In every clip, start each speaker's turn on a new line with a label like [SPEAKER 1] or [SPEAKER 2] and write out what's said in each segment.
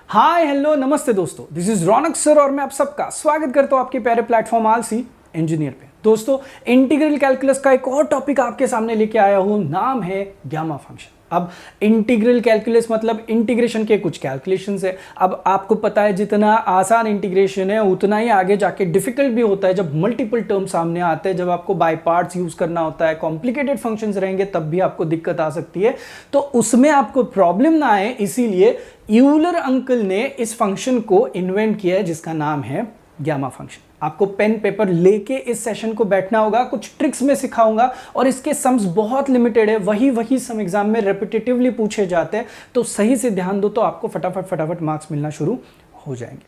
[SPEAKER 1] Hi hello नमस्ते दोस्तों, this is Raunak sir और मैं आप सबका स्वागत करता हूं आपके प्यारे प्लेटफॉर्म आलसी इंजीनियर पे। दोस्तों, इंटीग्रल कैलकुलस का एक और टॉपिक आपके सामने लेके आया हूं, नाम है गामा फंक्शन। अब इंटीग्रल कैलकुलस मतलब इंटीग्रेशन के कुछ कैलकुलेशंस है। अब आपको पता है जितना आसान इंटीग्रेशन है उतना ही आगे जाके डिफिकल्ट भी होता है जब मल्टीपल टर्म सामने आते हैं, जब आपको बाय पार्ट्स यूज करना होता है, कॉम्प्लिकेटेड फंक्शंस रहेंगे तब भी आपको दिक्कत आ सकती है। तो उसमें आपको प्रॉब्लम ना आए इसीलिए यूलर अंकल ने इस फंक्शन को इन्वेंट किया है जिसका नाम है गामा फंक्शन। आपको पेन पेपर लेके इस सेशन को बैठना होगा, कुछ ट्रिक्स में सिखाऊंगा और इसके सम्स बहुत लिमिटेड है, वही सम एग्जाम में रेपिटेटिवली पूछे जाते हैं, तो सही से ध्यान दो तो आपको फटाफट मार्क्स मिलना शुरू हो जाएंगे।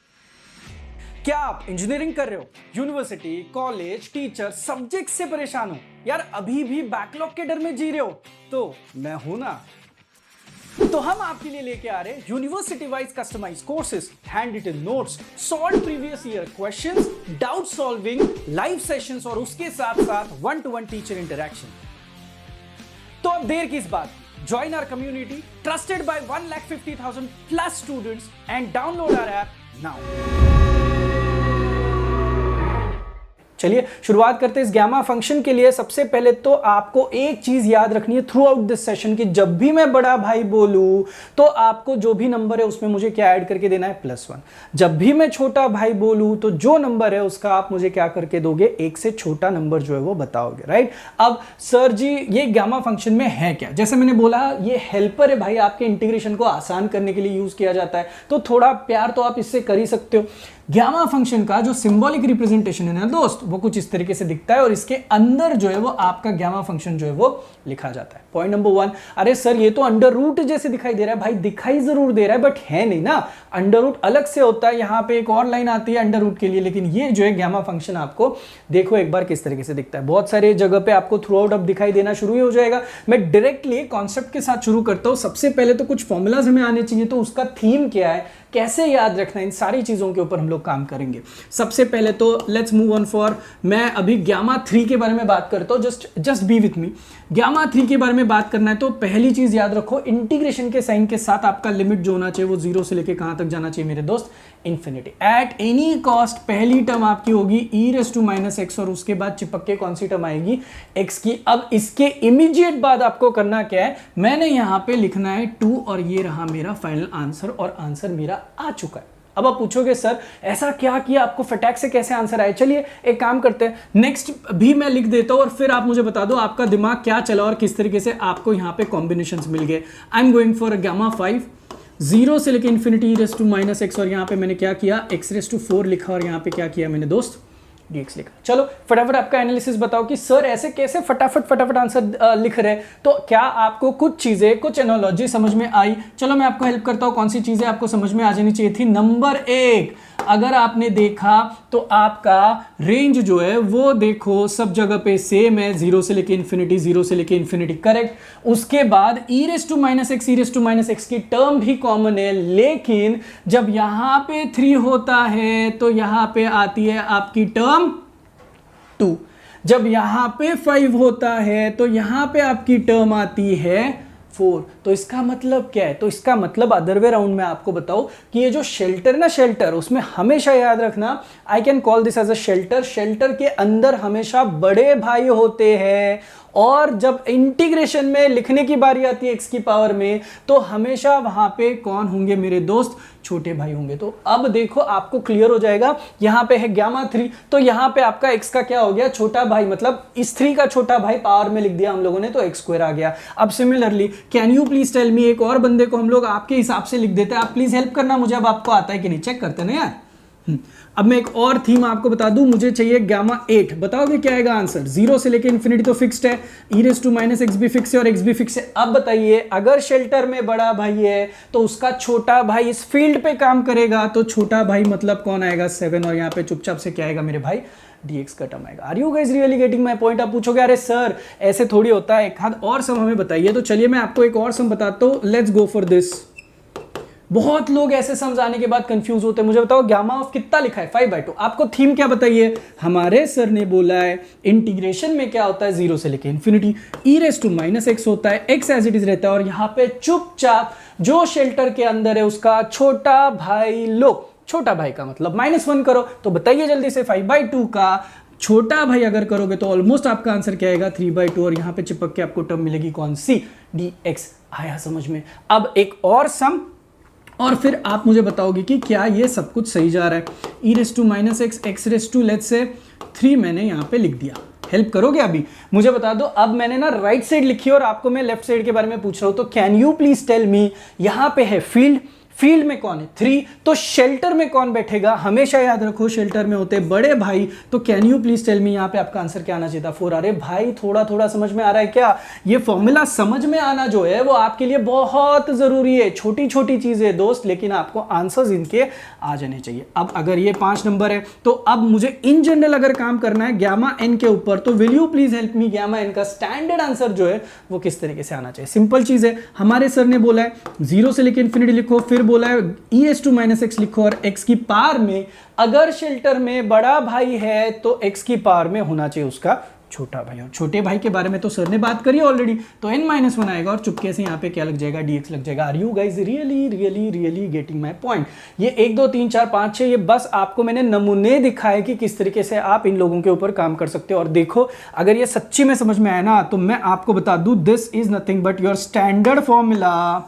[SPEAKER 1] क्या आप इंजीनियरिंग कर रहे हो, यूनिवर्सिटी, कॉलेज, टीचर, सब्जेक्ट से परेशान हो यार, अभी भी बैकलॉग के डर में जी रहे हो, तो मैं हूं ना। तो हम आपके लिए लेके आ रहे हैं university wise customise courses, hand written notes, solve previous year questions, doubt solving, live sessions और उसके साथ साथ 1-to-1 टीचर इंटरेक्शन। तो अब देर किस बात, join our community trusted by 1,50,000 plus students and download our app now. चलिए शुरुआत करते हैं इस गामा फंक्शन के लिए। सबसे पहले तो आपको एक चीज याद रखनी है थ्रू आउट दिस सेशन की, जब भी मैं बड़ा भाई बोलूं तो आपको जो भी नंबर है उसमें मुझे क्या ऐड करके देना है, +1। जब भी मैं छोटा भाई बोलूं तो जो नंबर है उसका आप मुझे क्या करके दोगे, एक से छोटा नंबर जो है वो बताओगे, राइट। अब सर जी ये गामा फंक्शन में है क्या, जैसे मैंने बोला ये हेल्पर है भाई, आपके इंटीग्रेशन को आसान करने के लिए यूज किया जाता है, तो थोड़ा प्यार तो आप इससे कर ही सकते हो। गामा फंक्शन का जो सिंबॉलिक रिप्रेजेंटेशन है ना दोस्त, वो कुछ इस तरीके से दिखता है और इसके अंदर जो है वो आपका गामा फंक्शन जो है वो लिखा जाता है। पॉइंट नंबर 1, अरे सर ये तो अंडर रूट जैसे दिखाई दे रहा है, भाई दिखाई जरूर दे रहा है बट है नहीं ना, अंडर रूट अलग से होता है, यहां पे एक और लाइन आती है अंडर रूट के लिए, लेकिन ये जो है गामा फंक्शन आपको देखो एक बार किस तरीके से दिखता है। बहुत सारे जगह पे आपको थ्रू आउट अब दिखाई देना शुरू हो जाएगा। मैं डायरेक्टली कॉन्सेप्ट के साथ शुरू करता हूं। सबसे पहले तो कुछ फॉर्मूलाज हमें आने चाहिए, तो उसका थीम क्या है, कैसे याद रखना है, इन सारी चीजों के ऊपर हम लोग काम करेंगे। सबसे पहले तो लेट्स मूव ऑन फॉर, मैं अभी गामा 3 के बारे में बात करता हूं, just be with me. Gamma 3 के बारे में बात करना है तो पहली चीज याद रखो, इंटीग्रेशन के साइन के साथ आपका लिमिट जो होना चाहिए वो 0 से लेके कहां तक जाना चाहिए मेरे दोस्त, इंफिनिटी। एट एनी कॉस्ट पहली टर्म आपकी होगी e⁻x और उसके बाद चिपक के कौन सी टर्म आएगी, x की। अब इसके इमीडिएट बाद आपको करना क्या है, मैंने यहां पे लिखना है 2 और ये रहा मेरा फाइनल आंसर और आंसर मेरा आ चुका है। अब आप पूछोगे सर ऐसा क्या किया, आपको फटाक से कैसे आंसर आए। चलिए एक काम करते हैं, नेक्स्ट भी मैं लिख देता हूं और फिर आप मुझे बता दो आपका दिमाग क्या चला और किस तरीके से आपको यहां पे कॉम्बिनेशंस मिल गए। I am going for gamma 5, 0 से लेके इन्फिनिटी e⁻x और यहाँ पे मैंने क्या किया, x⁴ लिखा और यहाँ पे क्या किया मैंने दोस्त, dx लिखा। चलो फटाफट आपका एनालिसिस बताओ कि सर ऐसे कैसे फटाफट आंसर लिख रहे हैं। तो क्या आपको कुछ चीजें, कुछ एनालॉजी समझ में आई? चलो मैं आपको हेल्प करता हूं, कौन सी चीजें आपको समझ में आ जानी चाहिए थी। नंबर 1, अगर आपने देखा तो आपका रेंज जो है वो देखो सब जगह पे सेम है, 0 से लेके इन्फिनिटी, 0 से लेके इन्फिनिटी, करेक्ट। उसके बाद e⁻x की टर्म भी कॉमन है, लेकिन जब यहां पे 3 होता है तो यहां पे आती है आपकी टर्म 2, जब यहां पे 5 होता है तो यहां पे आपकी टर्म आती है 4। तो इसका मतलब क्या है, तो इसका मतलब अदर वे राउंड में आपको बताओ कि ये जो शेल्टर ना, शेल्टर उसमें हमेशा याद रखना, I can call this as a shelter, shelter के अंदर हमेशा बड़े भाई होते हैं और जब इंटीग्रेशन में लिखने की बारी आती है x की पावर में तो हमेशा वहां पे कौन होंगे मेरे दोस्त, छोटे भाई होंगे। तो अब देखो आपको क्लियर हो जाएगा, यहां पे है गामा 3 तो यहां पे आपका x का क्या हो गया, छोटा भाई, मतलब इस 3 का छोटा भाई पावर में लिख दिया हम लोगों ने तो x² आ गया। अब similarly can you please tell me, एक और बंदे को हम लोग आपके हिसाब से लिख देते हैं, आप प्लीज हेल्प करना मुझे, अब आपको आता है कि नहीं चेक करते ना यार। अब मैं एक और थीम आपको बता दूं, मुझे चाहिए गामा 8, बताओगे क्या आएगा आंसर, 0 से लेके इन्फिनिटी तो फिक्स्ड है, e⁻x भी फिक्स है और x भी फिक्स है। अब बताइए अगर शेल्टर में बड़ा भाई है तो उसका छोटा भाई इस फील्ड पे काम करेगा, तो छोटा भाई मतलब कौन आएगा, 7, और यहाँ पे चुपचाप से क्या आएगा मेरे भाई, dx का टर्म आएगा। Are you guys really getting my point? आप पूछोगे अरे सर ऐसे थोड़ी होता है, एक हाथ और सम हमें बताइए। तो चलिए मैं आपको एक और सम बताता हूं, लेट्स गो फॉर दिस। बहुत लोग ऐसे समझाने के बाद कंफ्यूज होते हैं। मुझे बताओ गामा ऑफ कितना लिखा है 5/2। आपको थीम क्या बताइए, हमारे सर ने बोला है इंटीग्रेशन में क्या होता है 0 से लेके इन्फिनिटी, e⁻x होता है, x एज इट इज रहता है और यहाँ पे चुपचाप जो शेल्टर के अंदर है उसका छोटा भाई लो, छोटा भाई का मतलब -1 करो। तो बताइए जल्दी से 5/2 का छोटा भाई अगर करोगे तो ऑलमोस्ट आपका आंसर क्या आएगा 3/2 और यहां पे चिपक के आपको टर्म मिलेगी कौन सी, dx। आया समझ में। अब एक और सम और फिर आप मुझे बताओगे कि क्या ये सब कुछ सही जा रहा है। e⁻x x⁻, लेट्स से 3 मैंने यहां पे लिख दिया। हेल्प करोगे अभी मुझे बता दो। अब मैंने ना राइट साइड लिखी और आपको मैं लेफ्ट साइड के बारे में पूछ रहा हूं, तो can you please tell me, यहां पे है फील्ड, फील्ड में कौन है 3, तो शेल्टर में कौन बैठेगा, हमेशा याद रखो शेल्टर में होते बड़े भाई। तो can you please tell me, यहां पे आपका आंसर क्या आना चाहिए था 4। अरे भाई थोड़ा थोड़ा समझ में आ रहा है क्या, ये फॉर्मूला समझ में आना जो है वो आपके लिए बहुत जरूरी है। छोटी छोटी चीजें दोस्त, लेकिन आपको आंसर्स इनके आ जाने चाहिए। अब अगर ये 5 नंबर है तो अब मुझे इन जनरल अगर काम करना है गामा एन के ऊपर, तो will you please help me, gamma n का स्टैंडर्ड आंसर जो है वो किस तरीके से आना चाहिए। सिंपल चीज है, हमारे सर ने बोला है 0 से लेकर इन्फिनिटी लिखो, फिर बोला है e⁻x लिखो और x की पावर में अगर शेल्टर में बड़ा भाई है तो x की पावर में होना चाहिए उसका छोटा भाई। और छोटे भाई के बारे में तो सर ने बात करी ऑलरेडी, तो n-1 आएगा और चुपके से यहाँ पे क्या लग जाएगा, dx लग जाएगा। Are you guys really really really getting my point. ये 1 2 3 4 5 6 ये बस आपको मैंने नमूने दिखाए कि किस तरीके से आप इन लोगों के ऊपर काम कर सकते हो। और देखो अगर ये सच्ची में समझ में आया ना, तो मैं आपको बता दूं this is nothing but your standard formula,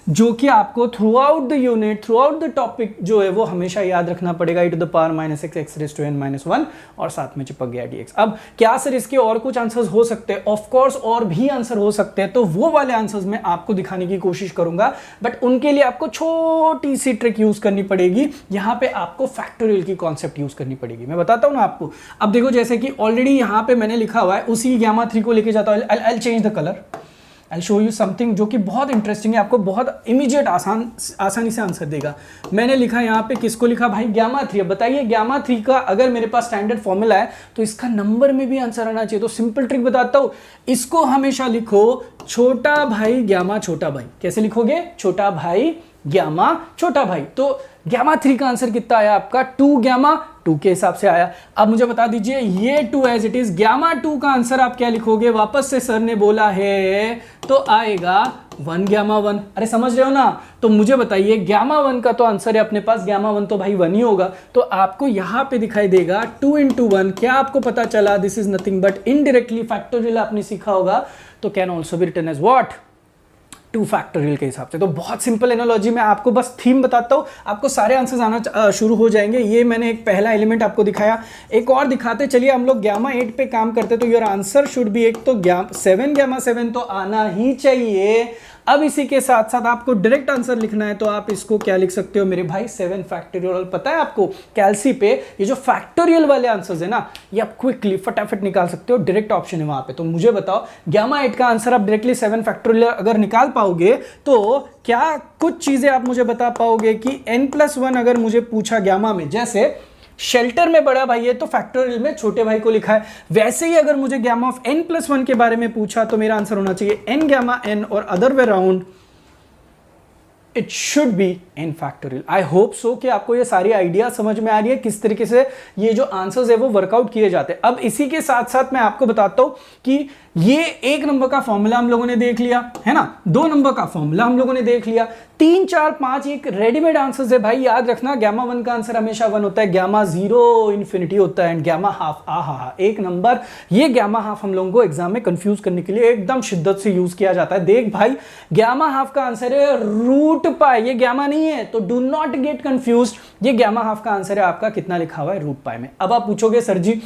[SPEAKER 1] जो कि आपको through out the unit, through out the topic जो है वो हमेशा याद रखना पड़ेगा, e⁻x x⁻n-1 और साथ में चिपक गया dx। अब क्या सर इसके और कुछ आंसर्स हो सकते हैं, ऑफ कोर्स और भी आंसर हो सकते हैं, तो वो वाले आंसर्स मैं आपको दिखाने की कोशिश करूंगा, बट उनके लिए आपको छोटी सी ट्रिक यूज करनी पड़ेगी। यहां पे आपको फैक्टोरियल की कॉन्सेप्ट यूज करनी पड़ेगी। मैं बताता हूं ना आपको। अब देखो जैसे कि ऑलरेडी यहां पे मैंने लिखा हुआ है, उसी γ3 को लेके जाता हूं। I will change the colour, I show you something जो कि बहुत इंटरेस्टिंग है, आपको बहुत इमीडिएट आसानी से आंसर देगा। मैंने लिखा यहाँ पे किसको लिखा भाई, γ3। अब बताइए γ3 का अगर मेरे पास स्टैंडर्ड फॉर्मूला है तो इसका नंबर में भी आंसर आना चाहिए। तो सिंपल ट्रिक बताता हूँ, इसको हमेशा लिखो छोटा भाई γ छोटा भाई। कैसे लिखोगे, छोटा भाई γ छोटा भाई। तो γ3 का आंसर कितना आया आपका 2γ, 2 के हिसाब से आया। अब मुझे बता दीजिए ये 2 एज इट इज, γ2 का आंसर आप क्या लिखोगे, वापस से सर ने बोला है तो आएगा 1γ1। अरे समझ रहे हो ना। तो मुझे बताइए γ1 का तो आंसर है अपने पास, γ1 तो भाई 1 ही होगा। तो आपको यहां पे दिखाई देगा 2 × 1। क्या आपको पता चला, this is nothing but indirectly factorial आपने सीखा होगा, तो can also be written as what 2 factorial के हिसाब से। तो बहुत सिंपल एनालॉजी में आपको बस थीम बताता हूँ, आपको सारे आंसर्स आना शुरू हो जाएंगे। ये मैंने एक पहला एलिमेंट आपको दिखाया, एक और दिखाते चलिए। हम लोग γ8 पे काम करते, तो योर आंसर शुड बी, एक तो 7γ7 तो आना ही चाहिए। अब इसी के साथ साथ आपको डायरेक्ट आंसर लिखना है, तो आप इसको क्या लिख सकते हो मेरे भाई 7 फैक्टोरियल। पता है आपको कैलसी पे ये जो फैक्टोरियल वाले आंसर्स है ना, ये आप क्विकली फटाफट निकाल सकते हो, डायरेक्ट ऑप्शन है वहां पे। तो मुझे बताओ γ8 का आंसर आप डायरेक्टली 7 फैक्टोरियल अगर निकाल पाओगे तो क्या कुछ चीजें आप मुझे बता पाओगे कि n+1 अगर मुझे पूछा γ में, जैसे शेल्टर में बड़ा भाई है तो फैक्टोरियल में छोटे भाई को लिखा है, वैसे ही अगर मुझे γ(n+1) के बारे में पूछा तो मेरा आंसर होना चाहिए n(γ)n और other way round it should B n factorial. I hope so कि आपको ये सारी आइडिया समझ में आ रही है किस तरीके से ये जो आंसर्स है वो वर्कआउट किए जाते हैं। अब इसी के साथ साथ मैं आपको बताता हूं कि ये 1 नंबर का फॉर्मूला हम लोगों ने देख लिया है ना, 2 नंबर का फॉर्मूला हम लोगों ने देख लिया, 3 4 5 एक रेडीमेड आंसर्स है भाई। याद रखना γ1 का आंसर हमेशा 1 होता है, γ0 इन्फिनिटी होता है एंड γ12 1 नंबर। ये γ12 हम लोगों को एग्जाम में कंफ्यूज करने के लिए एकदम शिद्दत से यूज किया जाता है। देख भाई γ12 का आंसर है रूट पाई, ये γ नहीं है, तो डू नॉट गेट कंफ्यूज्ड। ये γ12 का आंसर है आपका कितना लिखा हुआ है रूट पाई में। अब आप पूछोगे सर जी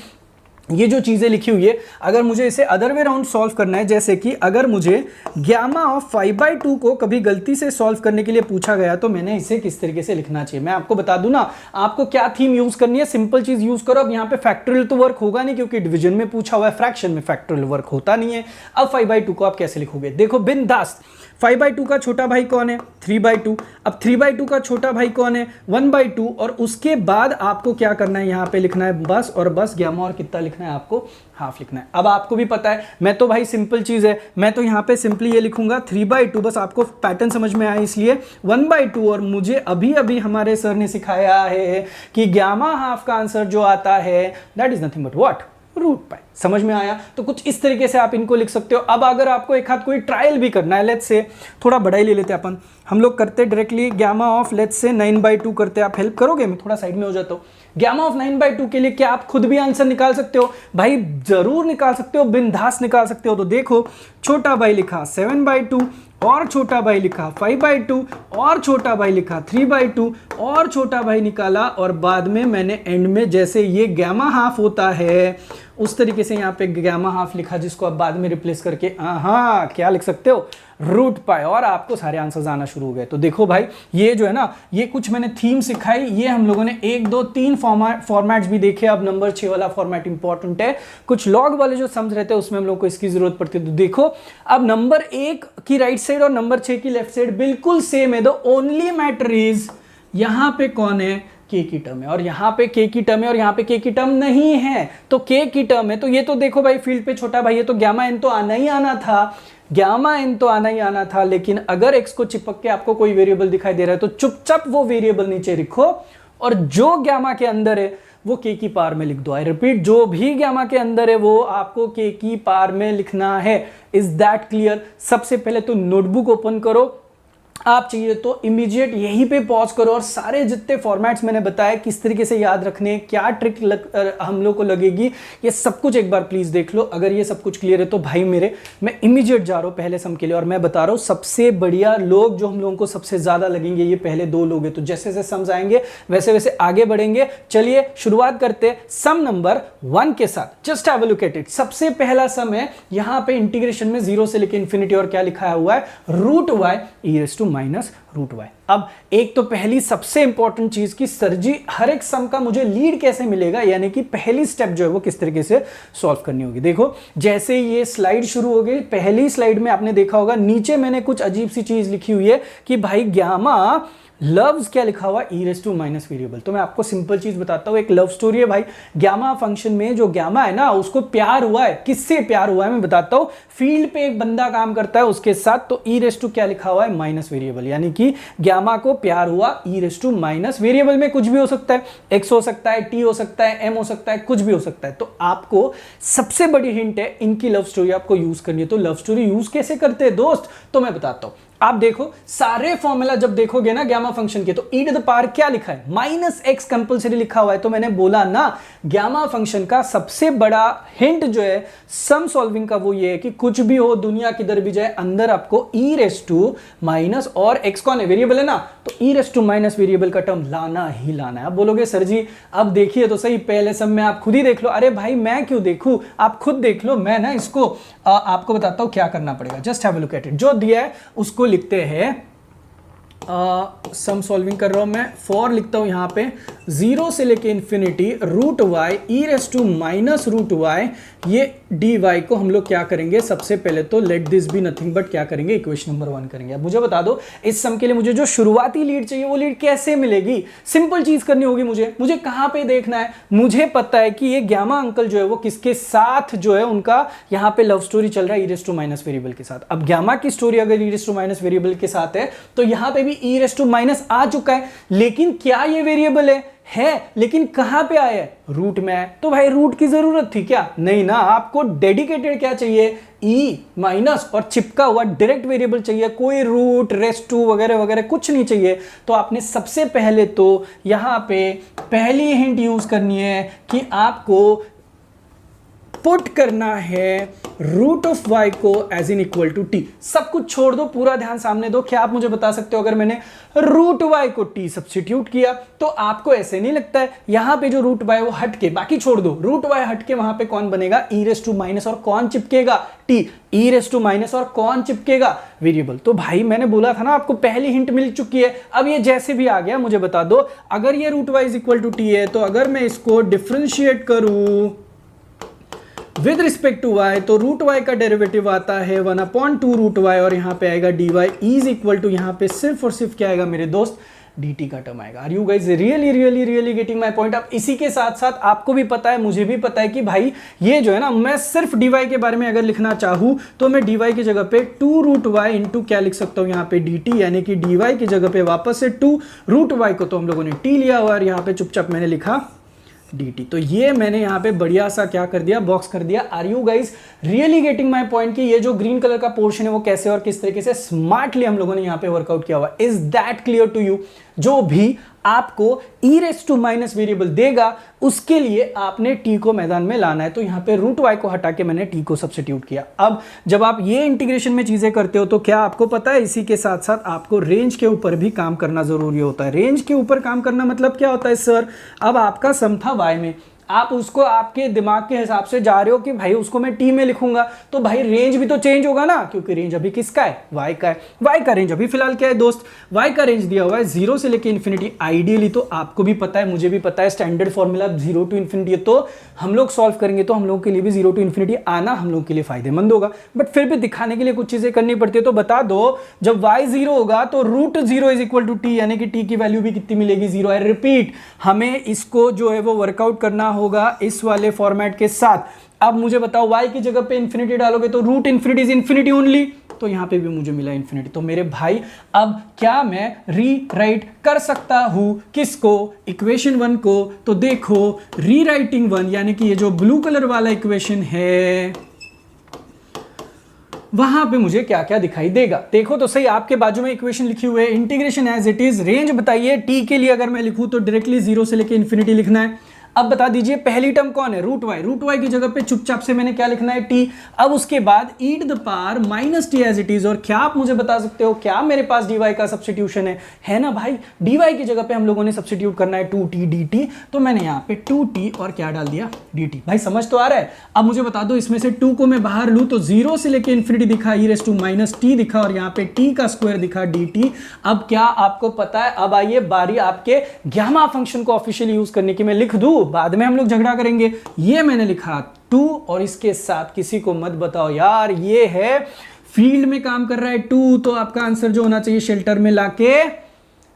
[SPEAKER 1] ये जो चीजें लिखी हुई है अगर मुझे इसे अदर वे राउंड सॉल्व करना है, जैसे कि अगर मुझे γ(5/2) को कभी गलती से सॉल्व करने के लिए पूछा गया तो मैंने इसे किस तरीके से लिखना चाहिए। मैं आपको बता दूं ना आपको क्या थीम यूज करनी है, सिंपल चीज यूज करो। अब यहाँ पे फैक्टोरियल तो वर्क होगा नहीं क्योंकि डिवीजन में पूछा हुआ है, फ्रैक्शन में फैक्टोरियल वर्क होता नहीं है। अब 5/2 को आप कैसे लिखोगे, देखो बिंदास 5/2 का छोटा भाई कौन है? 3/2। अब 3/2 का छोटा भाई कौन है? 1/2। और उसके बाद आपको क्या करना है, यहां पे लिखना है बस और बस गामा, और कितना लिखना है आपको? हाफ लिखना है। अब आपको भी पता है, मैं तो भाई सिंपल चीज है, मैं तो यहां पे सिंपली ये लिखूंगा 3/2, बस आपको पैटर्न समझ में आया इसलिए 1/2। और मुझे अभी अभी हमारे सर ने सिखाया है कि गामा हाफ का आंसर जो आता है that is nothing but what? Root pi. समझ में आया? तो कुछ इस तरीके से आप इनको लिख सकते हो। अब अगर आपको एक हाथ कोई ट्रायल भी करना है, लेट्स से थोड़ा बड़ा ही ले लेते हैं अपन, हम लोग करते directly gamma of let's say 9/2 करते हैं। आप हेल्प करोगे? मैं थोड़ा साइड में हो जाता हूँ। गामा ऑफ 9/2 के लिए क्या आप खुद भी आंसर निकाल सकते हो? भाई जरूर निकाल सकते हो, बिंदास निकाल सकते हो। तो देखो, छोटा भाई लिखा 7/2 और छोटा भाई लिखा 5/2 और छोटा भाई लिखा 3/2 और छोटा भाई निकाला, और बाद में मैंने एंड में जैसे ये गामा हाफ होता है उस तरीके से यहाँ पे गामा हाफ लिखा, जिसको आप बाद में रिप्लेस करके हाँ क्या लिख सकते हो? Root pi. और आपको सारे आंसर्स आना शुरू हो गए। तो देखो भाई, ये जो है ना, ये कुछ मैंने थीम सिखाई, ये हम लोगों ने 1 2 3 फॉर्मेट्स भी देखे। अब नंबर 6 वाला फॉर्मेट इंपॉर्टेंट है, कुछ लॉग वाले जो सम्स रहते हैं उसमें हम लोग को इसकी जरूरत पड़ती है। तो देखो, अब नंबर 1 की राइट साइड और नंबर 6 की लेफ्ट साइड बिल्कुल सेम है। द ओनली मैटर इज यहां पे कौन है? के की टर्म है, और यहां पे के की टर्म है, और यहां पे के की टर्म नहीं है। तो के की टर्म है, तो ये तो देखो भाई फील्ड पे छोटा भाई है, तो गामा एन तो आना ही आना था, गामा एन तो आना ही आना था। लेकिन अगर एक्स को चिपक के आपको कोई वेरिएबल दिखाई दे रहा है तो चुपचाप वो वेरिएबल नीचे लिखो, और जो गामा के अंदर है वो के की पावर में लिख दो। आई रिपीट, जो भी गामा के अंदर है वो आपको के की पावर में लिखना है। Is that clear? सबसे पहले तो नोटबुक ओपन करो, आप चाहिए तो इमीडिएट यहीं पे पॉज करो, और सारे जितने फॉर्मेट्स मैंने बताया किस तरीके से याद रखने, क्या ट्रिक हम लोग को लगेगी, ये सब कुछ एक बार प्लीज देख लो। अगर ये सब कुछ क्लियर है तो भाई मेरे, मैं इमीडिएट जा रहा हूं पहले सम के लिए, और मैं बता रहा हूं सबसे बढ़िया लोग जो हम लोगों को सबसे ज्यादा लगेंगे ये पहले 2 लोग हैं। तो जैसे जैसे समझ आएंगे वैसे वैसे आगे बढ़ेंगे। चलिए शुरुआत करते हैं सम नंबर 1 के साथ। Just have a look at it. सबसे पहला सम है, यहां पे इंटीग्रेशन में 0 से लेकर इंफिनिटी, और क्या लिखा हुआ है? Root y e minus root y. अब एक तो पहली सबसे इंपॉर्टेंट चीज कि सर जी हर एक सम का मुझे लीड कैसे मिलेगा, यानी कि पहली स्टेप जो है वो किस तरीके से सॉल्व करनी होगी। देखो, जैसे ये स्लाइड शुरू हो गई, पहली स्लाइड में आपने देखा होगा नीचे मैंने कुछ अजीब सी चीज लिखी हुई है कि भाई गामा लव्स क्या लिखा हुआ? e minus variable. तो मैं आपको सिंपल चीज बताता हूं, एक लव स्टोरी है भाई। गामा फंक्शन में जो गामा है ना, उसको प्यार हुआ है। किससे प्यार हुआ है मैं बताता हूं। फील्ड पे एक बंदा काम करता है उसके साथ, तो क्या लिखा हुआ है? Minus variable. यानी कि गामा को प्यार हुआ माइनस वेरिएबल में कुछ भी हो सकता है, एक्स हो सकता है, टी हो सकता है, एम हो सकता है, कुछ भी हो सकता है। तो आपको सबसे बड़ी हिंट है, इनकी लव स्टोरी आपको यूज करनी है। तो लव स्टोरी यूज कैसे करते हैं दोस्त, तो मैं बताता हूं। आप देखो, सारे फॉर्मूला जब देखोगे ना गामा फंक्शन के, तो e टू द पावर क्या लिखा है? -x कंपलसरी लिखा हुआ है। तो मैंने बोला ना, गामा फंक्शन का सबसे बड़ा हिंट जो है सम सॉल्विंग का वो ये है कि कुछ भी हो, दुनिया किधर भी जाए, अंदर आपको e माइनस, और x कौन है? वेरिएबल है ना, तो e माइनस वेरिएबल का टर्म लाना ही लाना है। आप बोलोगे सर जी अब देखिए तो सही, पहले सम में आप खुद ही देख लो। अरे भाई मैं क्यों देखूं, आप खुद देख लो। मैं ना इसको आपको बताता हूं क्या करना पड़ेगा। Just have a look at it. जो दिया है उसको लिखते हैं, सम सॉल्विंग कर रहा हूं मैं, फॉर लिखता हूं यहां पे 0 से लेके infinity root y e minus root y, ये dy को हम लोग क्या करेंगे? सबसे पहले तो let this be nothing but क्या करेंगे? इक्वेशन नंबर 1 करेंगे। अब मुझे बता दो, इस सम के लिए मुझे जो शुरुआती लीड चाहिए वो लीड कैसे मिलेगी? सिंपल चीज करनी होगी मुझे कहां पे देखना है? मुझे पता है कि ये गामा अंकल जो है वो किसके साथ जो है उनका यहां पे लव स्टोरी चल रहा है e माइनस वेरिएबल के साथ। अब गामा की स्टोरी अगर e माइनस वेरिएबल के साथ है तो यहां पे भी e माइनस आ चुका है, लेकिन क्या ये वेरिएबल है, लेकिन कहां पे आया है? रूट में है। तो भाई रूट की जरूरत थी क्या? नहीं ना, आपको डेडिकेटेड क्या चाहिए? e माइनस और चिपका हुआ डायरेक्ट वेरिएबल चाहिए, कोई रूट रेस्ट टू वगैरह वगैरह कुछ नहीं चाहिए। तो आपने सबसे पहले तो यहां पे पहली हिंट यूज करनी है कि आपको पुट करना है रूट ऑफ y को as in equal to t। सब कुछ छोड़ दो, पूरा ध्यान सामने दो। क्या आप मुझे बता सकते हो अगर मैंने रूट y को t सब्स्टिट्यूट किया तो आपको ऐसे नहीं लगता है यहां पे जो रूट y वो हट के, बाकी छोड़ दो, रूट y हट के वहां पे कौन बनेगा? e माइनस, और कौन चिपकेगा? t। e माइनस और कौन चिपकेगा? वेरिएबल। तो भाई मैंने बोला था ना आपको, पहली हिंट मिल चुकी है। अब ये जैसे भी आ गया मुझे बता दो, अगर ये root y is equal to t है तो अगर मैं इसको डिफरेंशिएट करूं विद रिस्पेक्ट टू y, तो रूट y का डेरिवेटिव आता है 1/2 रूट y, और यहाँ पे आएगा dy इज इक्वल टू, यहाँ पे सिर्फ और सिर्फ क्या आएगा मेरे दोस्त, dt का टर्म आएगा। Are you guys really really really getting my point? अब इसी के साथ साथ आपको भी पता है, मुझे भी पता है कि भाई ये जो है ना, मैं सिर्फ dy के बारे में अगर लिखना चाहूँ तो मैं dy की जगह पे 2 रूट y इंटू क्या लिख सकता हूँ यहाँ पे dt, यानी कि dy की जगह पे वापस से 2 रूट y को तो हम लोगों ने t लिया हुआ और यहाँ पे चुपचाप मैंने लिखा dt। तो ये मैंने यहाँ पे बढ़िया सा क्या कर दिया, बॉक्स कर दिया। Are you guys really getting my point कि ये जो ग्रीन कलर का पोर्शन है वो कैसे और किस तरीके से स्मार्टली हम लोगों ने यहाँ पे वर्कआउट किया हुआ। Is that clear to you? जो भी आपको e raise to minus variable देगा उसके लिए आपने t को मैदान में लाना है, तो यहाँ पे रूट y को हटा के मैंने t को सब्स्टिट्यूट किया। अब जब आप ये इंटीग्रेशन में चीजें करते हो तो क्या आपको पता है, इसी के साथ साथ आपको रेंज के ऊपर भी काम करना जरूरी होता है। रेंज के ऊपर काम करना मतलब क्या होता है सर? अब आपका सम था y में, आप उसको आपके दिमाग के हिसाब से जा रहे हो कि भाई उसको मैं टी में लिखूंगा, तो भाई रेंज भी तो चेंज होगा ना, क्योंकि रेंज अभी किसका है, वाई का है। वाई का रेंज अभी फिलहाल क्या है दोस्त, वाई का रेंज दिया हुआ है 0 से लेके इन्फिनिटी। आइडियली तो आपको भी पता है, मुझे भी पता है, स्टैंडर्ड फॉर्मूला 0 टू इन्फिनिटी है, तो हम लोग सॉल्व करेंगे तो हम लोगों के लिए भी 0 टू इन्फिनिटी आना हम लोगों के लिए फायदेमंद होगा। बट फिर भी दिखाने के लिए कुछ चीजें करनी पड़ती है, तो बता दो जब वाई 0 होगा तो root 0 is equal to t, यानी कि टी की वैल्यू भी कितनी मिलेगी, 0 है। रिपीट, हमें इसको जो है वो वर्कआउट करना होगा इस वाले फॉर्मेट के साथ। अब मुझे बताओ y की जगह पे इंफिनिटी डालोगे तो root infinity is infinity only, तो यहां पे भी मुझे मिला इंफिनिटी। तो मेरे भाई अब क्या मैं रीराइट कर सकता हूं किसको, इक्वेशन 1 को? तो देखो रीराइटिंग 1, यानी कि ये जो ब्लू कलर वाला इक्वेशन है वहां पे मुझे क्या क्या दिखाई देगा। देखो तो सही, आपके बाजू में इक्वेशन लिखी हुई है, integration as it is, range बताइए टी के लिए अगर मैं लिखूं तो डायरेक्टली 0 से लेके इंफिनिटी लिखना है। अब बता दीजिए पहली टर्म कौन है, रूट वाई। रूट वाई की जगह पे चुपचाप से मैंने क्या लिखना है, टी। अब उसके बाद E to the power minus T as it is, और क्या आप मुझे बता सकते हो क्या मेरे पास डी वाई का सब्स्टिट्यूशन है ना भाई, डी वाई की जगह पे हम लोगों ने सब्स्टिट्यूट करना है 2t dt, तो मैंने यहाँ पे 2t और क्या डाल दिया, dt। भाई समझ तो आ रहा है? अब मुझे बता दो इसमें से 2 को मैं बाहर लूं तो 0 से लेके इन्फिनिटी दिखा, ई रेस टू माइनस टी दिखा, और यहाँ पे t का स्क्वायर दिखा dt। अब क्या आपको पता है, अब आइए बारी आपके गामा फंक्शन को ऑफिशियली यूज करने की। मैं लिख दूं, बाद में हम लोग झगड़ा करेंगे। ये मैंने लिखा 2 और इसके साथ किसी को मत बताओ यार ये है फील्ड में काम कर रहा है 2, तो आपका आंसर जो होना चाहिए शेल्टर में लाके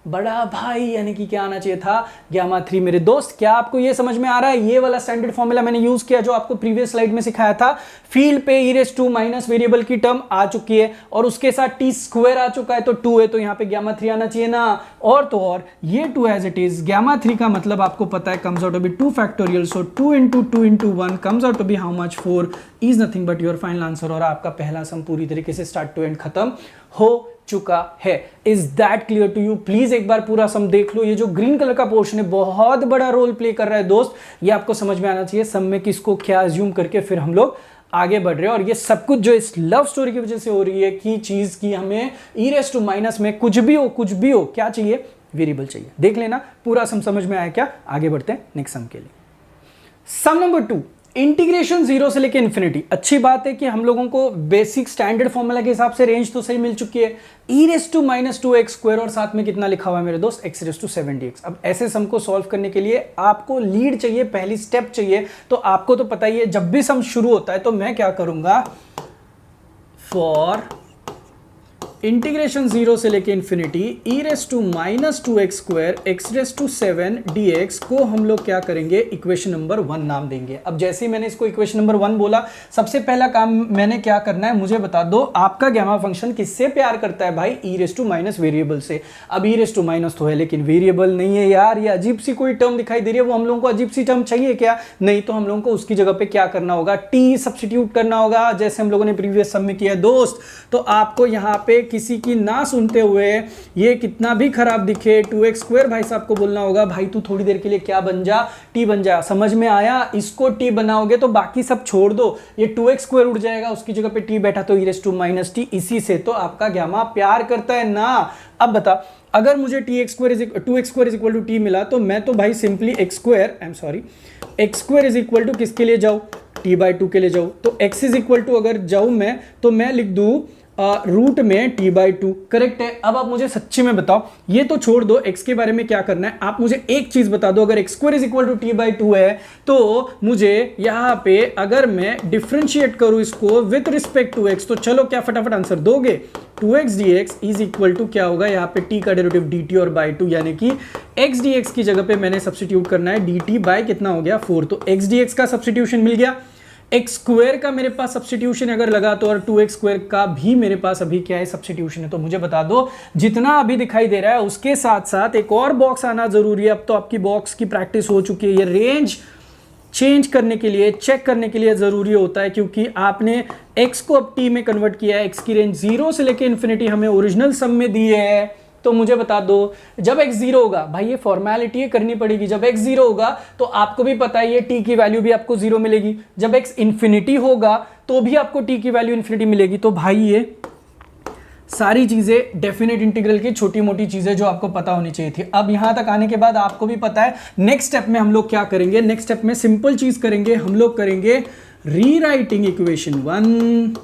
[SPEAKER 1] बड़ा भाई, यानी कि क्या आना चाहिए था, गामा 3। मेरे दोस्त क्या आपको ये समझ में आ रहा है? ये वाला स्टैंडर्ड फॉर्मूला मैंने यूज किया जो आपको प्रीवियस स्लाइड में सिखाया था। फील्ड पे ई रेस टू माइनस वेरिएबल की टर्म आ चुकी है और उसके साथ टी स्क्वायर आ चुका है, तो 2 है, तो यहाँ पे गामा 3 आना चाहिए ना। और तो और ये 2 एज इट इज, गामा 3 का मतलब आपको पता है comes out to be 2 factorial, so 2 into 2 into 1 comes out to be how much, 4 is nothing but your final answer. और आपका पहला सम पूरी तरीके से स्टार्ट टू एंड खत्म हो चुका है। Is that clear to you? Please एक बार पूरा सम देख लो। ये जो ग्रीन कलर का पोर्शन है बहुत बड़ा रोल प्ले कर रहा है दोस्त, ये आपको समझ में आना चाहिए सम में किसको क्या अज्यूम करके फिर हम लोग आगे बढ़ रहे हैं। और ये सब कुछ जो इस लव स्टोरी की वजह से हो रही है कि चीज की हमें ई रेस टू माइनस में कुछ भी हो क्या चाहिए, वेरिएबल चाहिए। देख लेना पूरा सम समझ में आया क्या? आगे बढ़ते हैं नेक्स्ट सम के लिए। सम नंबर 2, इंटीग्रेशन 0 से लेके इन्फिनिटी। अच्छी बात है कि हम लोगों को बेसिक स्टैंडर्ड फॉर्मूला के हिसाब से रेंज तो सही मिल चुकी है, E raise to minus 2x square, और साथ में कितना लिखा हुआ है मेरे दोस्त, x रेस टू 7dx। अब ऐसे सम को सॉल्व करने के लिए आपको लीड चाहिए, पहली स्टेप चाहिए। तो आपको तो पता ही है जब भी सम शुरू होता है तो मैं क्या करूंगा, फॉर इंटीग्रेशन 0 से लेके infinity e raise to minus 2x square x raise to 7dx को हम लोग क्या करेंगे, इक्वेशन नंबर 1 नाम देंगे। अब जैसे ही मैंने इसको इक्वेशन नंबर 1 बोला, सबसे पहला काम मैंने क्या करना है, मुझे बता दो आपका गामा फंक्शन किससे प्यार करता है भाई, ई रेस टू माइनस वेरिएबल से। अब ई रेस टू माइनस तो है लेकिन वेरिएबल नहीं है यार, ये अजीब सी कोई टर्म दिखाई दे रही है। वो हम लोगों को अजीब सी टर्म चाहिए क्या? नहीं, तो हम लोगों को उसकी जगह पे क्या करना होगा, टी सब्स्टिट्यूट करना होगा, जैसे हम लोगों ने प्रीवियस सम में किया है दोस्त। तो आपको यहाँ पे किसी की ना सुनते हुए, ये कितना भी खराब दिखे, 2x स्क्वायर भाई साहब को बोलना होगा भाई तू थोड़ी देर के लिए क्या बन जा, टी बन जा। समझ में आया? इसको टी बनाओगे तो बाकी सब छोड़ दो, ये 2x स्क्वायर उड़ जाएगा, उसकी जगह पे टी बैठा तो ई रेस टू माइनस टी। इसी से तो आपका गामा प्यार करता है ना। अब बता, अगर मुझे 2x square is equal to t मिला तो मैं तो भाई simply x square is equal to किसके लिए जाऊं, t/2 के लिए जाऊं। तो x इज इक्वल टू अगर जाऊं मैं तो मैं लिख दूं रूट में t/2 करेक्ट है। अब आप मुझे सच्ची में बताओ, ये तो छोड़ दो, x के बारे में क्या करना है, आप मुझे एक चीज बता दो, अगर x² = t/2 है तो मुझे यहां पे अगर मैं डिफरेंशिएट करूं इसको विथ रिस्पेक्ट टू x, तो चलो क्या फटाफट आंसर दोगे, 2x dx is equal to क्या होगा, यहाँ पे t का डेरिवेटिव dt और बाई 2, यानी कि x dx की जगह पे मैंने सब्स्टिट्यूट करना है dt बाय कितना हो गया 4, तो x dx का सब्स्टिट्यूशन मिल गया, x² का मेरे पास सब्स्टिट्यूशन अगर लगा तो, और 2x² का भी मेरे पास अभी क्या है सब्स्टिट्यूशन है। तो मुझे बता दो जितना अभी दिखाई दे रहा है उसके साथ साथ एक और बॉक्स आना जरूरी है। अब तो आपकी बॉक्स की प्रैक्टिस हो चुकी है, ये रेंज चेंज करने के लिए, चेक करने के लिए जरूरी होता है, क्योंकि आपने x को अब t में कन्वर्ट किया है, x की रेंज 0 से लेके इन्फिनिटी हमें ओरिजिनल सम में दी है। तो मुझे बता दो जब x 0 होगा, भाई ये फॉर्मेलिटी है करनी पड़ेगी, जब x 0 होगा तो आपको भी पता है ये t की वैल्यू भी आपको 0 मिलेगी, जब x इन्फिनिटी होगा तो भी आपको t की वैल्यू इन्फिनिटी मिलेगी। तो भाई ये सारी चीजें डेफिनेट इंटीग्रल की छोटी मोटी चीजें जो आपको पता होनी चाहिए थी। अब यहां तक आने के बाद आपको भी पता है नेक्स्ट स्टेप में हम लोग क्या करेंगे, नेक्स्ट स्टेप में सिंपल चीज करेंगे, हम लोग करेंगे रीराइटिंग इक्वेशन 1।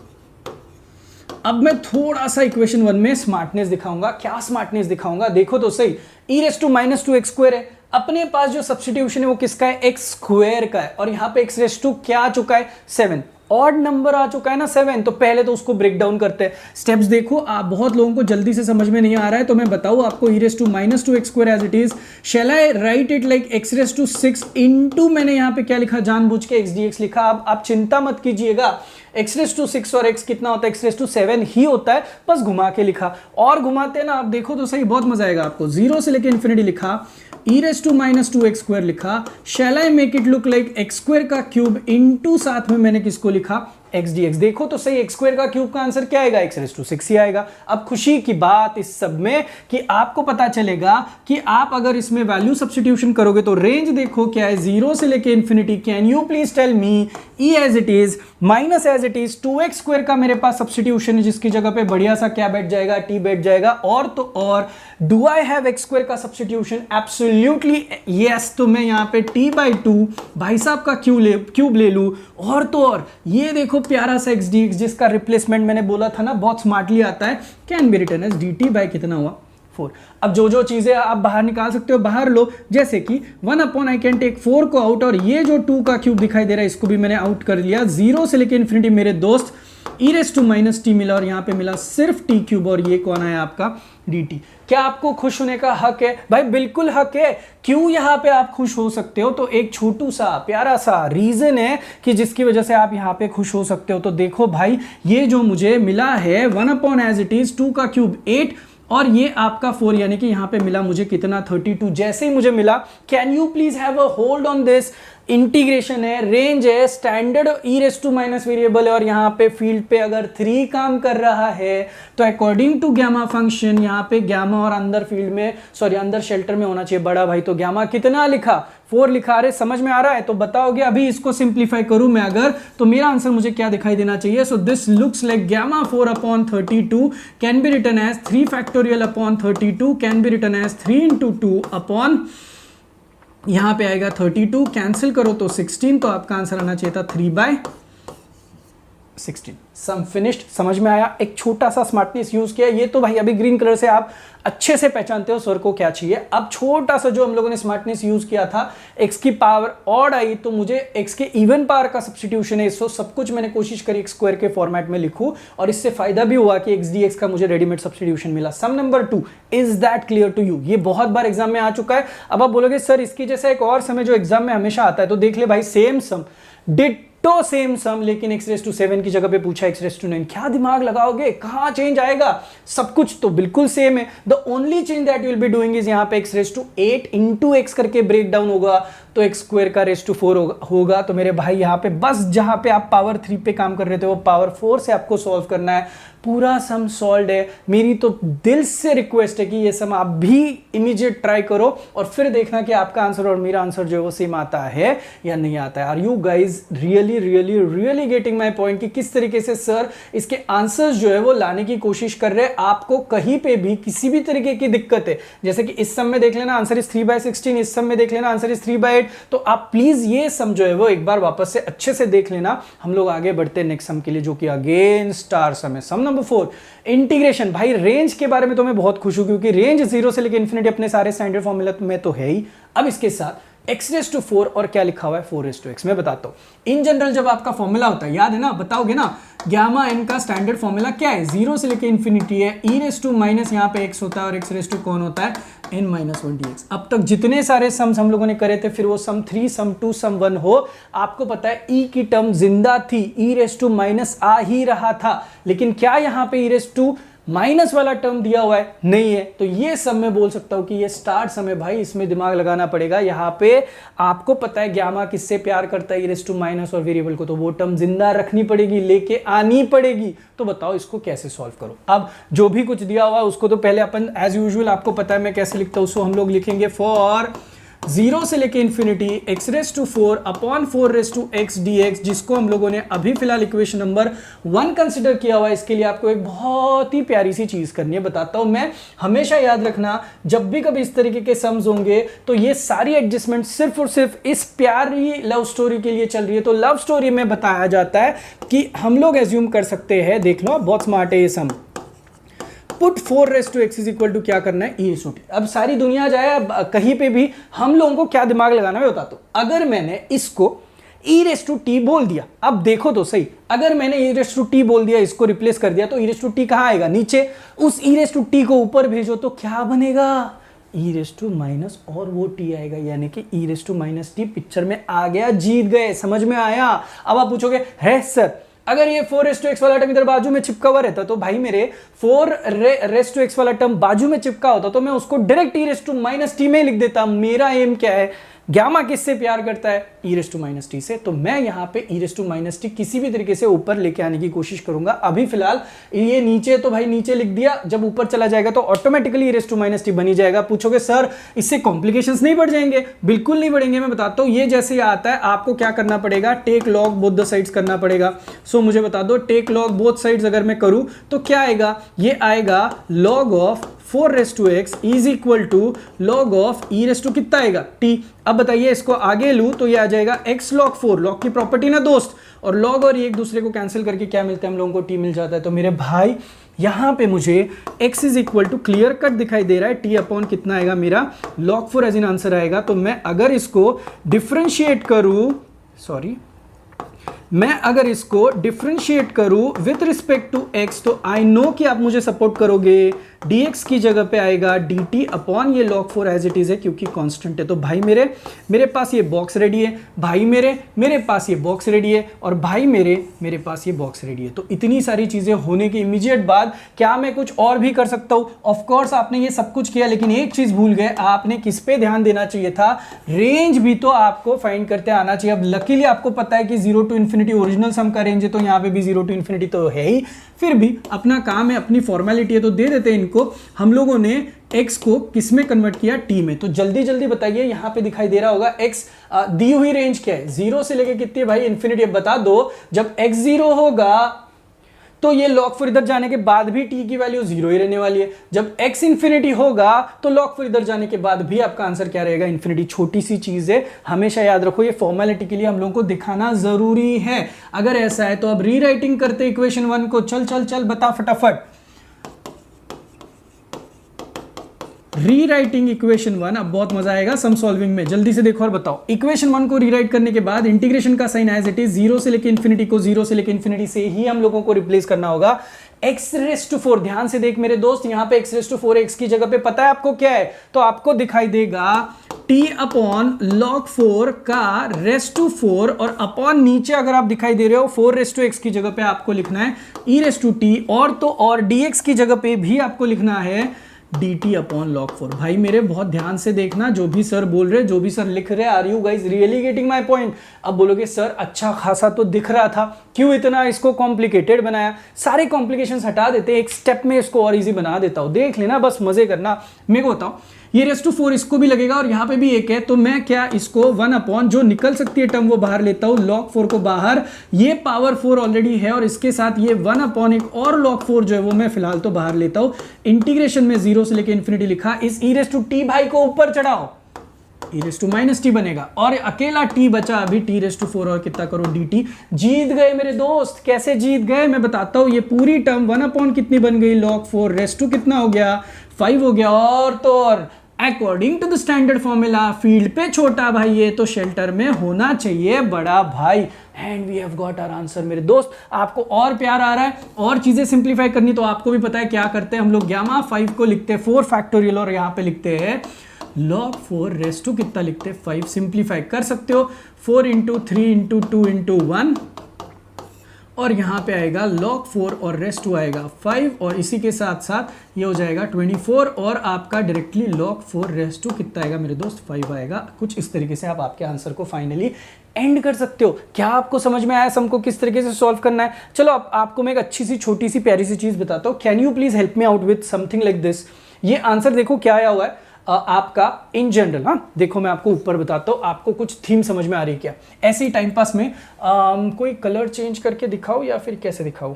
[SPEAKER 1] अब मैं थोड़ा सा इक्वेशन 1 में स्मार्टनेस दिखाऊंगा। क्या स्मार्टनेस दिखाऊंगा, देखो तो सही, e⁻²x² है, अपने पास जो सब्स्टिट्यूशन है वो किसका है, x² का है, और यहां पे x⁻² क्या आ चुका है 7, ऑड नंबर आ चुका है ना 7, तो पहले तो उसको ब्रेक डाउन करते हैं। स्टेप्स देखो, आप बहुत लोगों को जल्दी से समझ में नहीं आ रहा है, तो मैं बताऊं आपको, e⁻² as it is, shall I write it like x⁻6 into, मैंने यहां पे क्या लिखा, जानबूझ के x dx लिखा। अब आप चिंता मत कीजिएगा, x⁻6 और x कितना होता है, x⁻7 ही होता है, बस घुमा के लिखा, और घुमाते हैं ना आप देखो तो सही, बहुत मजा आएगा आपको। 0 से लेके इन्फिनिटी लिखा, e⁻²x² लिखा, shall I make it look like x² का क्यूब इनटू साथ में मैंने किसको लिखा, x dx। देखो तो सही, x² का क्यूब का आंसर क्या आएगा, x⁻6 ही आएगा। अब खुशी की बात इस सब में कि आपको पता चलेगा कि आप अगर इसमें वैल्यू सब्स्टिट्यूशन करोगे तो रेंज देखो क्या है, 0 से लेके infinity. Can you please tell me, e as it is minus as it is 2x² का मेरे पास सब्स्टिट्यूशन है, जिसकी जगह पे बढ़िया सा क्या बैठ जाएगा, t बैठ जाएगा, और तो और डू आई हैव x² का सब्स्टिट्यूशन, एब्सोल्युटली यस। तो मैं यहाँ पे t/2 भाई साहब का क्यूब ले लूं, और तो और ये देखो प्यारा सा x dx, जिसका रिप्लेसमेंट मैंने बोला था ना बहुत स्मार्टली आता है, can be written as dt by कितना हुआ 4। अब जो जो चीजें आप बाहर निकाल सकते हो बाहर लो, जैसे कि 1 आई कैन टेक 4 को आउट, और ये जो 2 का क्यूब दिखाई दे रहा है इसको भी मैंने आउट कर लिया। 0 से लेके इन्फिनिटी मेरे दोस्त e⁻t मिला, और यहाँ पे मिला सिर्फ t³, और ये कौन है आपका dt। क्या आपको खुश होने का हक है भाई, बिल्कुल हक है। क्यों यहाँ पे आप खुश हो सकते हो, तो एक छोटू सा प्यारा सा रीजन है कि जिसकी वजह से आप यहाँ पे खुश हो सकते हो। तो देखो भाई, ये जो मुझे मिला है 1 एज इट इज 2 का क्यूब 8, और ये आपका 4, यानी कि यहां पे मिला मुझे कितना 32। जैसे ही मुझे मिला, can you please have a hold on this, integration है, रेंज है, स्टैंडर्ड e⁻- वेरिएबल है, और यहाँ पे फील्ड पे अगर 3 काम कर रहा है तो अकॉर्डिंग टू गामा फंक्शन यहाँ पे गामा और अंदर फील्ड में, सॉरी अंदर शेल्टर में होना चाहिए बड़ा भाई, तो गामा कितना लिखा 4 लिखा। अरे समझ में आ रहा है, तो बताओगे अभी इसको सिंप्लीफाई करूं मैं अगर, तो मेरा आंसर मुझे क्या दिखाई देना चाहिए, so this looks like gamma 4/32 can be written as 3 can be written as 3 × 2 upon, यहां पे आएगा 32, कैंसिल करो तो 16, तो आपका आंसर आना चाहिए था 3/16। सम फिनिश्ड, समझ में आया, एक छोटा सा स्मार्टनेस यूज किया। ये तो भाई अभी ग्रीन कलर से आप अच्छे से पहचानते हो सर को क्या चाहिए। अब छोटा सा जो हम लोगों ने स्मार्टनेस यूज किया था, x की पावर ऑड आई तो मुझे x के इवन पावर का सब्स्टिट्यूशन है, इसको सब कुछ मैंने कोशिश करी x² के फॉर्मेट में लिखूं, और इससे फायदा भी हुआ कि x dx का मुझे रेडीमेड सब्स्टिट्यूशन मिला। Sum number 2, is that clear to you? ये बहुत बार एग्जाम में आ चुका है। अब आप बोलोगे सर इसकी जैसा एक और समय जो एग्जाम में हमेशा आता है, तो देख ले भाई, सेम सम, डिट्टो सेम सम, लेकिन x⁻7 की जगह पे पूछा x⁻9। क्या दिमाग लगाओगे, कहां चेंज आएगा, सब कुछ तो बिल्कुल सेम है। The only change that you will be doing is यहाँ पे x⁻8 इंटू x करके ब्रेक डाउन होगा, तो x² का ⁻4 होगा। तो मेरे भाई यहाँ पे बस जहां पे आप पावर 3 पे काम कर रहे थे वो पावर 4 से आपको सॉल्व करना है। पूरा सम सॉल्व है। मेरी तो दिल से रिक्वेस्ट है कि ये सम आप भी इमीडिएट ट्राई करो और फिर देखना कि आपका आंसर और मेरा आंसर जो है वो सेम आता है या नहीं आता है। Are you guys really really really really getting my point कि किस तरीके से सर इसके आंसर्स जो है वो लाने की कोशिश कर रहे हैं। आपको कहीं पे भी किसी भी तरीके की दिक्कत है, जैसे कि इस सम में देख लेना आंसर इज 3/16, इस सम में देख लेना आंसर इज 3/8, तो आप प्लीज ये सम जो है वो एक बार वापस से अच्छे से देख लेना। हम लोग आगे बढ़ते हैं नेक्स्ट सम के लिए, जो कि अगेन स्टार सम है। सम नंबर 4, इंटीग्रेशन। भाई रेंज के बारे में तो मैं बहुत खुश हूं, क्योंकि रेंज 0 से लेकर इंफिनिटी अपने सारे स्टैंडर्ड फॉर्मूला में तो है ही। अब इसके साथ x⁴ और क्या लिखा हुआ है 4x। मैं बताता हूं। इन जनरल जब आपका फॉर्मूला होता है, याद है ना, बताओगे ना, गामा n का स्टैंडर्ड फॉर्मूला क्या है, 0 से लेकर इंफिनिटी है, e⁻, यहाँ पे x होता है और x⁻ कौन होता है, n-1dx। अब तक जितने सारे सम्स हम लोगों ने करे थे, फिर वो सम 3, सम 2, सम 1 हो, आपको पता है e की टर्म जिंदा थी, e⁻ आ ही रहा था, लेकिन क्या यहाँ पे e⁻ माइनस वाला टर्म दिया हुआ है, नहीं है। तो ये सब मैं बोल सकता हूं कि ये स्टार्ट सम है भाई, इसमें दिमाग लगाना पड़ेगा। यहां पे आपको पता है गामा किससे प्यार करता है, e⁻ और वेरिएबल को, तो वो टर्म जिंदा रखनी पड़ेगी, लेके आनी पड़ेगी। तो बताओ इसको कैसे सॉल्व करो। अब जो भी कुछ दिया हुआ है उसको तो पहले अपन एज यूजुअल, आपको पता है मैं कैसे लिखता हूं, उसको हम लोग लिखेंगे फॉर 0 से लेके infinity x⁴ upon 4x dx, जिसको हम लोगों ने अभी फिलहाल इक्वेशन नंबर 1 कंसिडर किया हुआ है। इसके लिए आपको एक बहुत ही प्यारी सी चीज करनी है, बताता हूं मैं। हमेशा याद रखना, जब भी कभी इस तरीके के सम्स होंगे तो ये सारी एडजस्टमेंट सिर्फ और सिर्फ इस प्यारी लव स्टोरी के लिए चल रही है। तो लव स्टोरी में बताया जाता है कि हम लोग एज्यूम कर सकते हैं, देख लो बहुत स्मार्ट है ये sum, put 4x is equal to क्या करना है, e⁻t। अब सारी दुनिया जाए, कहीं पे भी हम लोगों को क्या दिमाग लगाना है बताता हूं। अगर मैंने इसको e⁻t बोल दिया, अब देखो तो सही, अगर मैंने e⁻t बोल दिया, इसको रिप्लेस कर दिया, तो e⁻t कहां आएगा, नीचे। उस e⁻t को ऊपर भेजो तो क्या बनेगा, e⁻ और वो t आएगा, यानी कि e⁻t पिक्चर में आ गया, जीत गए। समझ में आया। अब आप पूछोगे है सर, अगर ये 4x वाला टर्म इधर बाजू में चिपका हुआ रहता, तो भाई मेरे 4x वाला टर्म बाजू में चिपका होता, तो मैं उसको डायरेक्ट e⁻t में लिख देता। मेरा एम क्या है, गामा किससे प्यार करता है, e⁻t से, तो मैं यहां पे e⁻t किसी भी तरीके से ऊपर लेके आने की कोशिश करूंगा। अभी फिलहाल ये नीचे, तो भाई नीचे लिख दिया, जब ऊपर चला जाएगा तो ऑटोमेटिकली e⁻t बनी जाएगा। पूछोगे सर इससे कॉम्प्लिकेशंस नहीं बढ़ जाएंगे, बिल्कुल नहीं बढ़ेंगे। मैं बताता हूं, ये जैसे आता है आपको क्या करना पड़ेगा, take log both the sides करना पड़ेगा। सो मुझे बता दो, टेक लॉग बोथ साइड्स अगर मैं करूं तो क्या आएगा, ये आएगा log of 4x is equal to log of e⁻ कितना आएगा, t। अब बताइए इसको आगे लूं तो ये आ जाएगा x log 4, लॉग की प्रॉपर्टी ना दोस्त, और log और ये एक दूसरे को कैंसिल करके क्या मिलता है हम लोगों को, t मिल जाता है। तो मेरे भाई यहां पे मुझे x is equal to clear cut दिखाई दे रहा है, t अपॉन कितना आएगा मेरा log 4 एज इन आंसर आएगा। तो मैं अगर इसको डिफरेंशिएट करूं, मैं अगर इसको डिफरेंशिएट करूं विथ रिस्पेक्ट टू x, तो आई नो कि आप मुझे सपोर्ट करोगे, dx की जगह पे आएगा dt अपॉन ये log 4 एज इट इज है, क्योंकि कांस्टेंट है। तो भाई मेरे पास ये बॉक्स रेडी है, भाई मेरे पास ये बॉक्स रेडी है, और भाई मेरे पास ये बॉक्स रेडी है। तो इतनी सारी चीजें होने के इमीडिएट बाद क्या मैं कुछ और भी कर सकता हूं? ऑफ कोर्स आपने ये सब कुछ किया, लेकिन एक चीज भूल गए, आपने किस पे ध्यान देना चाहिए था, रेंज भी तो आपको फाइंड करते आना चाहिए। अब लकीली आपको पता है कि 0 टू इंफिनिटी ओरिजिनल सम का रेंज है, तो यहाँ पे भी 0 टू इंफिनिटी तो है ही, फिर भी अपना काम है, अपनी फॉर्मेलिटी है, तो दे देते हैं इनको। हम लोगों ने x को किस में कन्वर्ट किया, t में। तो जल्दी जल्दी बताइए, यहां पे दिखाई दे रहा होगा x दी हुई रेंज क्या है, 0 से लेके कितनी है भाई, इंफिनिटी। बता दो, जब x 0 होगा तो ये log 4 इधर जाने के बाद भी t की वैल्यू 0 ही रहने वाली है। जब x इंफिनिटी होगा तो log 4 इधर जाने के बाद भी आपका आंसर क्या रहेगा, इंफिनिटी। छोटी सी चीज है, हमेशा याद रखो, ये फॉर्मेलिटी के लिए हम लोगों को दिखाना जरूरी है। अगर ऐसा है तो अब रीराइटिंग करते इक्वेशन 1 को, चल बता फटाफट। रीराइटिंग इक्वेशन 1, अब बहुत मजा आएगा सम सॉल्विंग में। जल्दी से देखो और बताओ, इक्वेशन 1 को रीराइट करने के बाद इंटीग्रेशन का साइन एज इट इज, 0 से लेके इंफिनिटी को 0 से लेके इंफिनिटी से ही हम लोगों को रिप्लेस करना होगा। x⁴, ध्यान से देख मेरे दोस्त, यहां पे x⁴ x की जगह पे पता है आपको क्या है, तो आपको दिखाई देगा t अपॉन log 4 का रेस्ट टू 4, और अपॉन नीचे अगर आप दिखाई दे रहे हो 4x की जगह पे आपको लिखना है e⁻t, और तो और dx की जगह पे भी आपको लिखना है dt अपॉन log 4। भाई मेरे बहुत ध्यान से देखना, जो भी सर बोल रहे, जो भी सर लिख रहे, are you guys really getting my point? अब बोलोगे सर अच्छा खासा तो दिख रहा था, क्यों इतना इसको कॉम्प्लिकेटेड बनाया? सारे कॉम्प्लिकेशंस हटा देते, एक स्टेप में इसको और इजी बना देता हूं। देख लेना, बस मजे करना। मेरे को बताओ, ये रेस टू 4 इसको भी लगेगा और यहाँ पे भी एक है, तो मैं क्या इसको 1 अपॉन जो निकल सकती है टर्म वो बाहर लेता हूँ, log 4 को बाहर, ये पावर 4 ऑलरेडी है और इसके साथ ये 1 अपॉन एक और log 4 जो है वो मैं फिलहाल तो बाहर लेता हूँ। इंटीग्रेशन में 0 से लेके इन्फिनिटी लिखा, इस e रेस टू टी भाई को ऊपर चढ़ाओ, e raise to minus t बनेगा और अकेला t बचा अभी t रेस टू 4 और कितना करो dt। जीत गए मेरे दोस्त। कैसे जीत गए मैं बताता हूं। ये पूरी टर्म 1 अपॉन कितनी बन गई, log 4 रेस टू कितना हो गया, 5 हो गया। और तो और according to the standard formula field पे छोटा भाई है तो शेल्टर में होना चाहिए बड़ा भाई। And we have got our answer मेरे दोस्त। आपको और प्यार आ रहा है और चीजें सिंप्लीफाई करनी, तो आपको भी पता है क्या करते हैं हम लोग, गामा 5 को लिखते हैं 4 फैक्टोरियल और यहाँ पे लिखते हैं log 4 रेस टू कितना लिखते हैं 5। सिंप्लीफाई कर सकते हो, 4 इंटू 3 इंटू 2 इंटू 1 और यहाँ पे आएगा log 4 और रेस टू आएगा 5 और इसी के साथ साथ ये हो जाएगा 24 और आपका डायरेक्टली log 4 रेस टू कितना आएगा मेरे दोस्त 5 आएगा। कुछ इस तरीके से आप आपके आंसर को फाइनली एंड कर सकते हो। क्या आपको समझ में आया सम को किस तरीके से सॉल्व करना है? चलो अब आपको मैं एक अच्छी सी छोटी सी प्यारी सी चीज बताता हूँ। Can you please help me out with something like this. ये आंसर देखो क्या आया हुआ है आपका इन जनरल। हाँ देखो मैं आपको ऊपर बताता हूँ, आपको कुछ थीम समझ में आ रही है क्या? ऐसे ही टाइम पास में कोई कलर चेंज करके दिखाओ या फिर कैसे दिखाओ?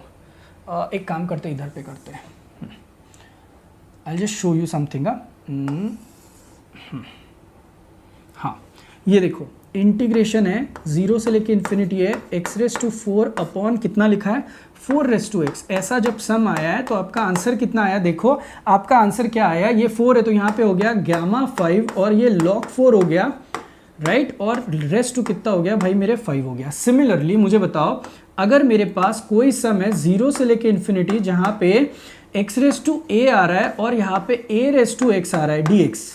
[SPEAKER 1] एक काम करते इधर पे करते हैं। I just show you something. हाँ ये देखो इंटीग्रेशन है 0 से लेके इन्फिनिटी है, x रेस टू 4 अपॉन कितना लिखा है 4 रेस टू x। ऐसा जब सम आया है तो आपका आंसर कितना आया? देखो आपका आंसर क्या आया, ये 4 है तो यहाँ पे हो गया गामा 5 और ये log 4 हो गया राइट, और रेस टू कितना हो गया भाई मेरे 5 हो गया। सिमिलरली मुझे बताओ अगर मेरे पास कोई सम है 0 से लेके इन्फिनिटी जहाँ पे x रेस टू a आ रहा है और यहाँ पे a रेस टू x आ रहा है dx,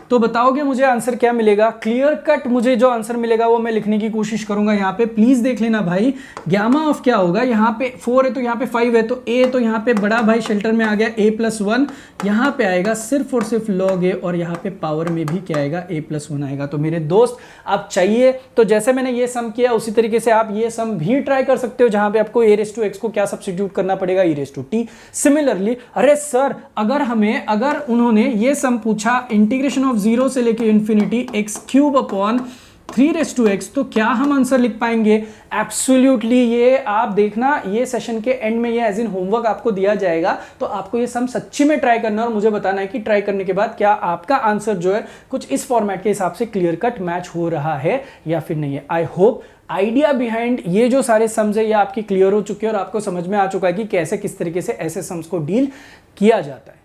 [SPEAKER 1] तो बताओगे मुझे आंसर क्या मिलेगा? क्लियर कट मुझे जो आंसर मिलेगा वो मैं लिखने की कोशिश करूंगा। यहाँ पे प्लीज देख लेना भाई, गामा ऑफ क्या होगा, यहाँ पे 4 है तो यहाँ पे 5 है तो a, तो यहाँ पे बड़ा भाई शेल्टर में आ गया a+1, यहाँ पे आएगा सिर्फ और सिर्फ log a और यहाँ पे पावर में भी क्या आएगा a+1 आएगा। तो मेरे दोस्त आप चाहिए तो जैसे मैंने ये सम किया उसी तरीके से आप ये सम भी ट्राई कर सकते हो, जहां पे आपको a रेस टू x को क्या सब्स्टिट्यूट करना पड़ेगा, e raise to t। Similarly अरे सर अगर उन्होंने ये सम पूछा इंटीग्रेशन ऑफ 0 से लेके infinity x³ upon 3 raise to x, तो क्या हम आंसर लिख पाएंगे? एब्सोल्युटली। ये आप देखना ये सेशन के एंड में ये एज इन होमवर्क आपको दिया जाएगा, तो आपको ये सम सच्ची में ट्राई करना और मुझे बताना है कि ट्राई करने के बाद क्या आपका आंसर जो है कुछ इस फॉर्मेट के हिसाब से क्लियर कट मैच हो रहा है या फिर नहीं है। आई होप आइडिया बिहाइंड ये जो सारे सम्स है ये आपकी क्लियर हो चुके हैं और आपको समझ में आ चुका है कि कैसे किस तरीके से ऐसे सम्स को डील किया जाता है।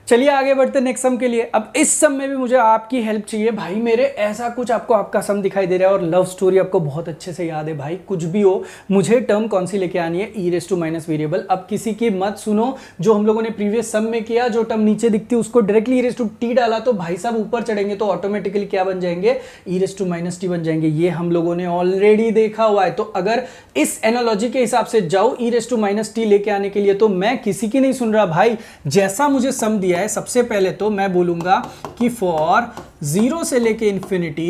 [SPEAKER 1] चलिए आगे बढ़ते नेक्स्ट सम के लिए। अब इस सम में भी मुझे आपकी हेल्प चाहिए भाई मेरे। ऐसा कुछ आपको आपका सम दिखाई दे रहा है और लव स्टोरी आपको बहुत अच्छे से याद है भाई, कुछ भी हो मुझे टर्म कौन सी लेके आनी है, E raise to minus variable. अब किसी की मत सुनो, जो हम लोगों ने प्रीवियस सम में किया, जो टर्म नीचे दिखती है उसको directly e raise to t डाला तो भाई साहब ऊपर चढ़ेंगे तो ऑटोमेटिकली क्या बन जाएंगे, ई रेस टू माइनस टी बन जाएंगे। ये हम लोगों ने ऑलरेडी देखा हुआ है। तो अगर इस एनालॉजी के हिसाब से जाओ ई रेस टू माइनस टी लेके आने के लिए, तो मैं किसी की नहीं सुन रहा भाई। जैसा मुझे सम दिया है सबसे पहले तो मैं बोलूंगा कि फॉर 0 से लेके infinity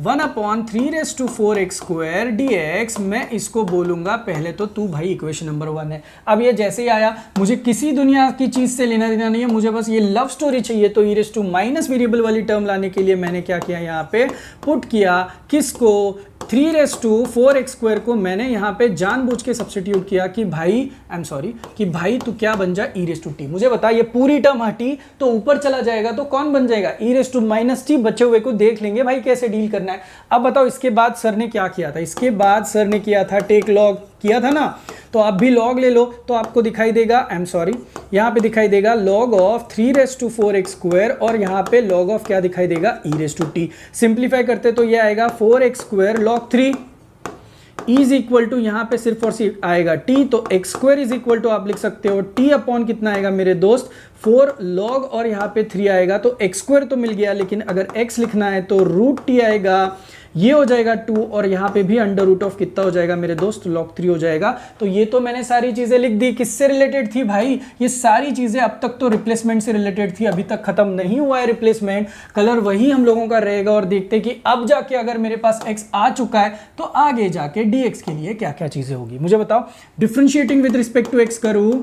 [SPEAKER 1] 1 upon 3 raise to 4x² dx, मैं इसको बोलूंगा पहले तो तू भाई इक्वेशन नंबर 1 है। अब ये जैसे ही आया, मुझे किसी दुनिया की चीज से लेना देना नहीं है, मुझे बस ये लव स्टोरी चाहिए। तो ई रेस टू माइनस वेरिएबल वाली टर्म लाने के लिए मैंने क्या किया, यहाँ पे पुट किया किसको, 3 रेस टू 4x² को मैंने यहाँ पे जानबूझ के सब्स्टिट्यूट किया कि भाई तू क्या बन जा, ई रेस टू टी। मुझे बता ये पूरी टर्म हटी तो ऊपर चला जाएगा तो कौन बन जाएगा, ई रेस टू माइनस टी। बचे हुए को देख लेंगे भाई कैसे डील करना है। अब बताओ इसके बाद सर ने क्या किया था, इसके बाद सर ने किया था टेक लॉग किया था ना, तो आप भी लॉग ले लो तो आपको दिखाई देगा, यहाँ पे दिखाई देगा log of 3 raise to 4x² और यहाँ पे log ऑफ क्या दिखाई देगा, ई रेस टू टी। सिंप्लीफाई करते तो ये आएगा 4x² log 3 is equal to यहाँ पे सिर्फ और सिर्फ आएगा t, तो x² इज इक्वल टू आप लिख सकते हो t अपॉन कितना आएगा मेरे दोस्त 4 log और यहाँ पे 3 आएगा। तो x² तो मिल गया, लेकिन अगर x लिखना है तो √t आएगा, ये हो जाएगा 2 और यहाँ पे भी अंडर रूट ऑफ कितना हो जाएगा मेरे दोस्त, log 3 हो जाएगा। तो ये तो मैंने सारी चीजें लिख दी। किससे रिलेटेड थी भाई, ये सारी चीजें अब तक तो रिप्लेसमेंट से रिलेटेड थी, अभी तक खत्म नहीं हुआ है रिप्लेसमेंट। कलर वही हम लोगों का रहेगा और देखते कि अब जाके अगर मेरे पास x आ चुका है तो आगे जाके dx के लिए क्या क्या चीजें होगी। मुझे बताओ differentiating with respect to x करूं,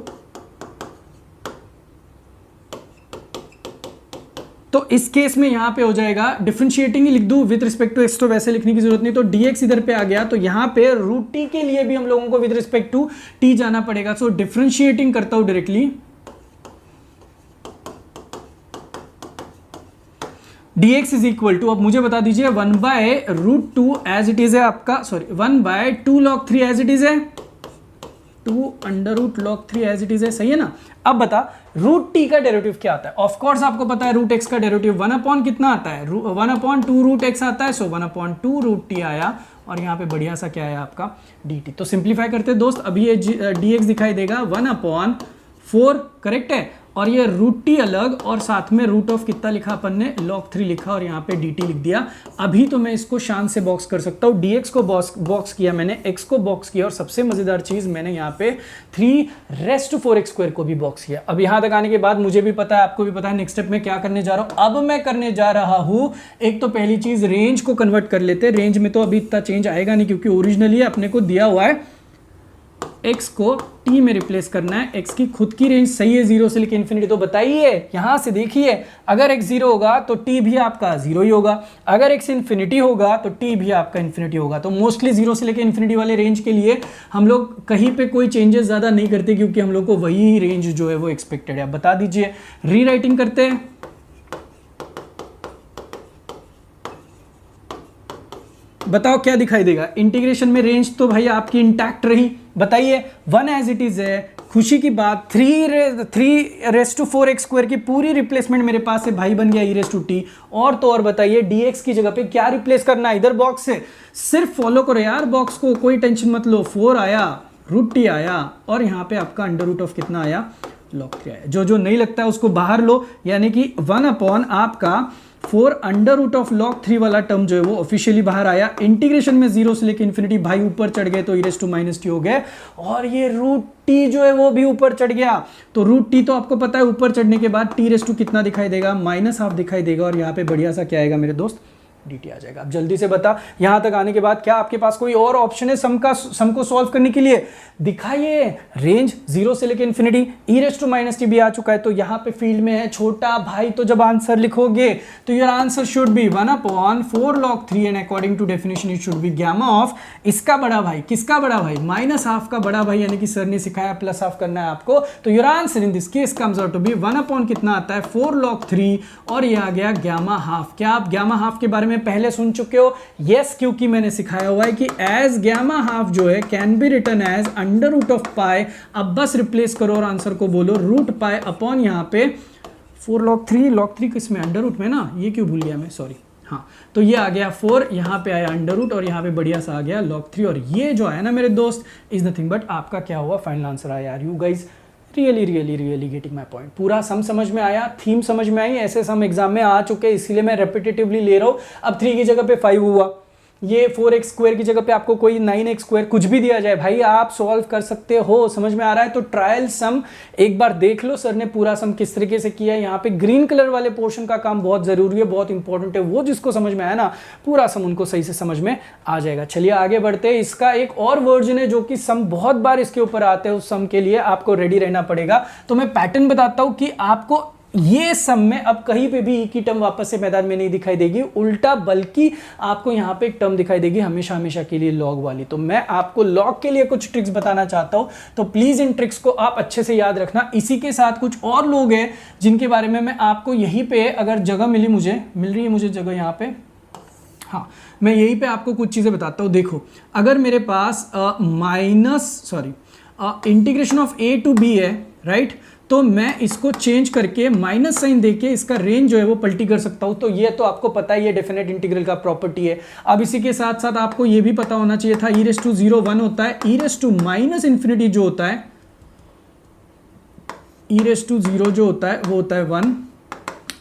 [SPEAKER 1] तो इस केस में यहां पे हो जाएगा डिफरेंशिएटिंग ही लिख दूं विद रिस्पेक्ट टू एक्स, तो वैसे लिखने की जरूरत नहीं, तो dx इधर पे आ गया, तो यहां पे रूट टी के लिए भी हम लोगों को विद रिस्पेक्ट टू टी जाना पड़ेगा। सो डिफरेंशिएटिंग करता हूं directly, dx is equal to, अब मुझे बता दीजिए 1/√2 एज इट इज है आपका, sorry 1/2 log 3 as it is है, 2 log 3 एज इट इज है, सही है ना। अब बता रूट टी का डेरिवेटिव क्या आता है। ऑफ कोर्स आपको पता है रूट एक्स का डेरिवेटिव 1 कितना आता है, 1/2 रूट एक्स आता है। सो 1/2 रूट टी आया, और यहाँ पे बढ़िया सा क्या है आपका dt। तो सिंप्लीफाई करते हैं दोस्त, अभी ये dx दिखाई देगा 1/4, करेक्ट है, और ये रूट टी अलग, और साथ में रूट ऑफ कितना लिखा अपन ने, log 3 लिखा, और यहाँ पे dt लिख दिया। अभी तो मैं इसको शान से बॉक्स कर सकता हूँ, dx को बॉक्स किया मैंने, x को बॉक्स किया, और सबसे मजेदार चीज मैंने यहाँ पे 3⁻⁴ को भी बॉक्स किया। अब यहाँ तक आने के बाद मुझे भी पता है, आपको भी पता है नेक्स्ट स्टेप में क्या करने जा रहा हूँ। अब मैं करने जा रहा हूँ, एक तो पहली चीज रेंज को कन्वर्ट कर लेते हैं। रेंज में तो अभी इतना चेंज आएगा नहीं, क्योंकि ओरिजिनली अपने को दिया हुआ है x को t में रिप्लेस करना है। x की खुद की रेंज सही है 0 से लेकर इन्फिनिटी, तो बताइए यहां से देखिए, अगर x 0 होगा तो t भी आपका 0 ही होगा, अगर x इन्फिनिटी होगा तो t भी आपका इन्फिनिटी होगा। तो मोस्टली 0 से लेकर इन्फिनिटी वाले रेंज के लिए हम लोग कहीं पे कोई चेंजेस ज्यादा नहीं करते, क्योंकि हम लोग को वही रेंज जो है वो एक्सपेक्टेड है। बता दीजिए, रीराइटिंग करते हैं, बताओ क्या दिखाई देगा। इंटीग्रेशन में रेंज तो भाई आपकी इंटैक्ट रही, बताइए 1 एज इट इज है। खुशी की बात 3⁴x² की पूरी रिप्लेसमेंट मेरे पास है भाई, बन गया e⁻t। और तो और बताइए dx की जगह पे क्या रिप्लेस करना है, इधर बॉक्स से सिर्फ फॉलो करो यार बॉक्स को, कोई टेंशन मत लो। 4 आया, √t आया, और यहाँ पे आपका अंडर रूट ऑफ कितना आया, log 3 आया। जो नहीं लगता है उसको बाहर लो, यानी कि 1 आपका 4 √log 3 वाला टर्म जो है वो ऑफिशियली बाहर आया। इंटीग्रेशन में 0 से लेकर इन्फिनिटी भाई ऊपर चढ़ गए तो e⁻t हो गए, और ये √t जो है वो भी ऊपर चढ़ गया। तो √t तो आपको पता है ऊपर चढ़ने के बाद t कितना दिखाई देगा, -½ दिखाई देगा, और यहाँ पे बढ़िया सा क्या आएगा मेरे दोस्त, dt आ जाएगा। अब जल्दी से बता, यहां तक आने के बाद क्या आपके पास कोई और ऑप्शन है सम को सॉल्व करने के लिए, दिखाइए। रेंज 0 से लेकर इन्फिनिटी, e⁻t भी आ चुका है, तो यहां पे फील्ड में है छोटा भाई, तो जब आंसर लिखोगे तो your answer should be 1/4 log 3 and according to definition it should be gamma of इसका बड़ा भाई, किसका बड़ा भाई, -½ का बड़ा भाई, यानी कि सर ने सिखाया +½ करना है आपको। तो your answer in this case comes out to be 1/ कितना आता है 4 log 3, और ये आ गया γ½ क्या आप γ½ के बारे में पहले सुन चुके हो? यस, क्योंकि मैंने सिखाया हुआ है कि एज γ½ जो है कैन बी रिटन एज √π। अब बस रिप्लेस करो और आंसर को बोलो √π अपॉन यहाँ पे 4 log 3 किसमें, अंडर रूट में ना, ये क्यों भूल गया मैं, सॉरी। हाँ, तो ये आ गया 4, यहाँ पे आया अंडर रूट, और यहाँ पे बढ़िया सा आ गया log 3, और ये जो आया ना मेरे दोस्त इज नथिंग बट आपका क्या हुआ, फाइनल आंसर आया। यार you guys really getting my point. पूरा सम समझ में आया, थीम समझ में आई, ऐसे सम एग्जाम में आ चुके हैं, इसीलिए मैं रेपिटेटिवली ले रहा हूँ। अब 3 की जगह पे 5 हुआ, ये 4x² की जगह पे आपको कोई 9x² कुछ भी दिया जाए भाई, आप सॉल्व कर सकते हो। समझ में आ रहा है? तो ट्रायल सम एक बार देख लो, सर ने पूरा सम किस तरीके से किया है। यहाँ पे ग्रीन कलर वाले पोर्शन का काम बहुत जरूरी है, बहुत इंपॉर्टेंट है। वो जिसको समझ में आया ना, पूरा सम उनको सही से समझ में आ जाएगा। चलिए आगे बढ़ते हैं। इसका एक और वर्जन है जो कि सम बहुत बार इसके ऊपर आते हैं, उस सम के लिए आपको रेडी रहना पड़ेगा। तो मैं पैटर्न बताता हूं कि आपको ये सम में अब कहीं पे भी की टर्म वापस से मैदान में नहीं दिखाई देगी, उल्टा बल्कि आपको यहाँ पे एक टर्म दिखाई देगी हमेशा हमेशा के लिए लॉग वाली। तो मैं आपको लॉग के लिए कुछ ट्रिक्स बताना चाहता हूँ, तो प्लीज इन ट्रिक्स को आप अच्छे से याद रखना। इसी के साथ कुछ और लोग हैं जिनके बारे में मैं आपको यहीं पे, अगर जगह मिल रही है मुझे जगह यहाँ पे, हाँ, मैं यहीं पे आपको कुछ चीजें बताता हूँ। देखो, अगर मेरे पास integration of a to b है, राइट, तो मैं इसको चेंज करके माइनस साइन देके इसका रेंज जो है वो पलटी कर सकता हूं। तो ये तो आपको पता है, ये डेफिनेट इंटीग्रल का प्रॉपर्टी है। अब इसी के साथ साथ आपको ये भी पता होना चाहिए था, e⁻0 1 होता है, e⁻∞ जो होता है, e⁻0 जो होता है वो होता है 1,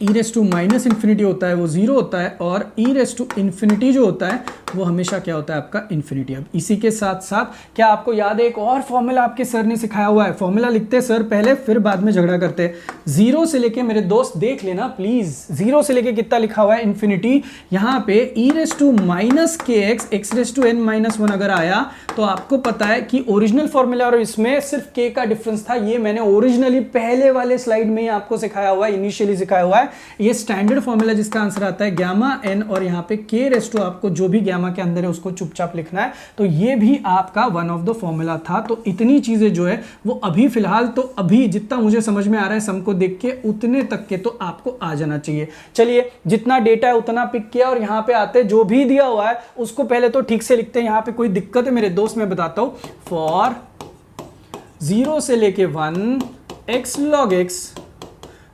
[SPEAKER 1] e⁻∞ होता है वो 0 होता है, और e⁻∞ जो होता है वो हमेशा क्या होता है आपका इन्फिनिटी। अब इसी के साथ साथ क्या आपको याद है एक और फॉर्मूला आपके सर ने सिखाया हुआ है, फॉर्मूला लिखते हैं सर पहले फिर बाद में झगड़ा करते हैं। जीरो से लेके मेरे दोस्त देख लेना प्लीज, जीरो से लेके कितना लिखा हुआ है इन्फिनिटी, यहाँ पे e−kx x⁻n−1 अगर आया तो आपको पता है कि ओरिजिनल फॉर्मूला और इसमें सिर्फ k का डिफरेंस था, ये मैंने ओरिजिनली पहले वाले स्लाइड में ही आपको सिखाया हुआ है, इनिशियली सिखाया हुआ है। ये स्टैंडर्ड फॉर्मूला जिसका आंसर आता है गामा n और यहाँ पे k⁻, आपको जो भी गामा के अंदर है उसको चुपचाप लिखना है। तो ये भी आपका वन ऑफ द फॉर्मूला था। तो इतनी चीजें जो है वो अभी फिलहाल तो अभी जितना मुझे समझ में आ रहा है सम को देख के उतने तक के तो आपको आ जाना चाहिए। चलिए जितना डेटा है उतना पिक किया और यहाँ पे आते जो भी दिया हुआ है उसको पहले तो ठीक से लिखते हैं। यहाँ पे कोई दिक्कत है मेरे दोस्त, मैं बताता हूं। फॉर 0 से लेके 1 x log x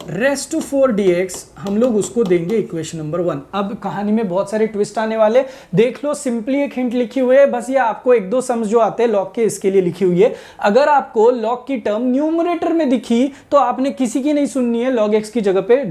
[SPEAKER 1] raise to 4 dx, हम लोग उसको देंगे इक्वेशन नंबर 1। अब कहानी में बहुत सारे ट्विस्ट आने वाले, देख लो सिंपली एक हिंट लिखी हुई है, बस ये आपको एक दो सम्स जो आते हैं लॉग के इसके लिए लिखी हुई है। अगर आपको लॉग की टर्म न्यूमरेटर में दिखी तो आपने किसी की नहीं सुननी है, log x की जगह पे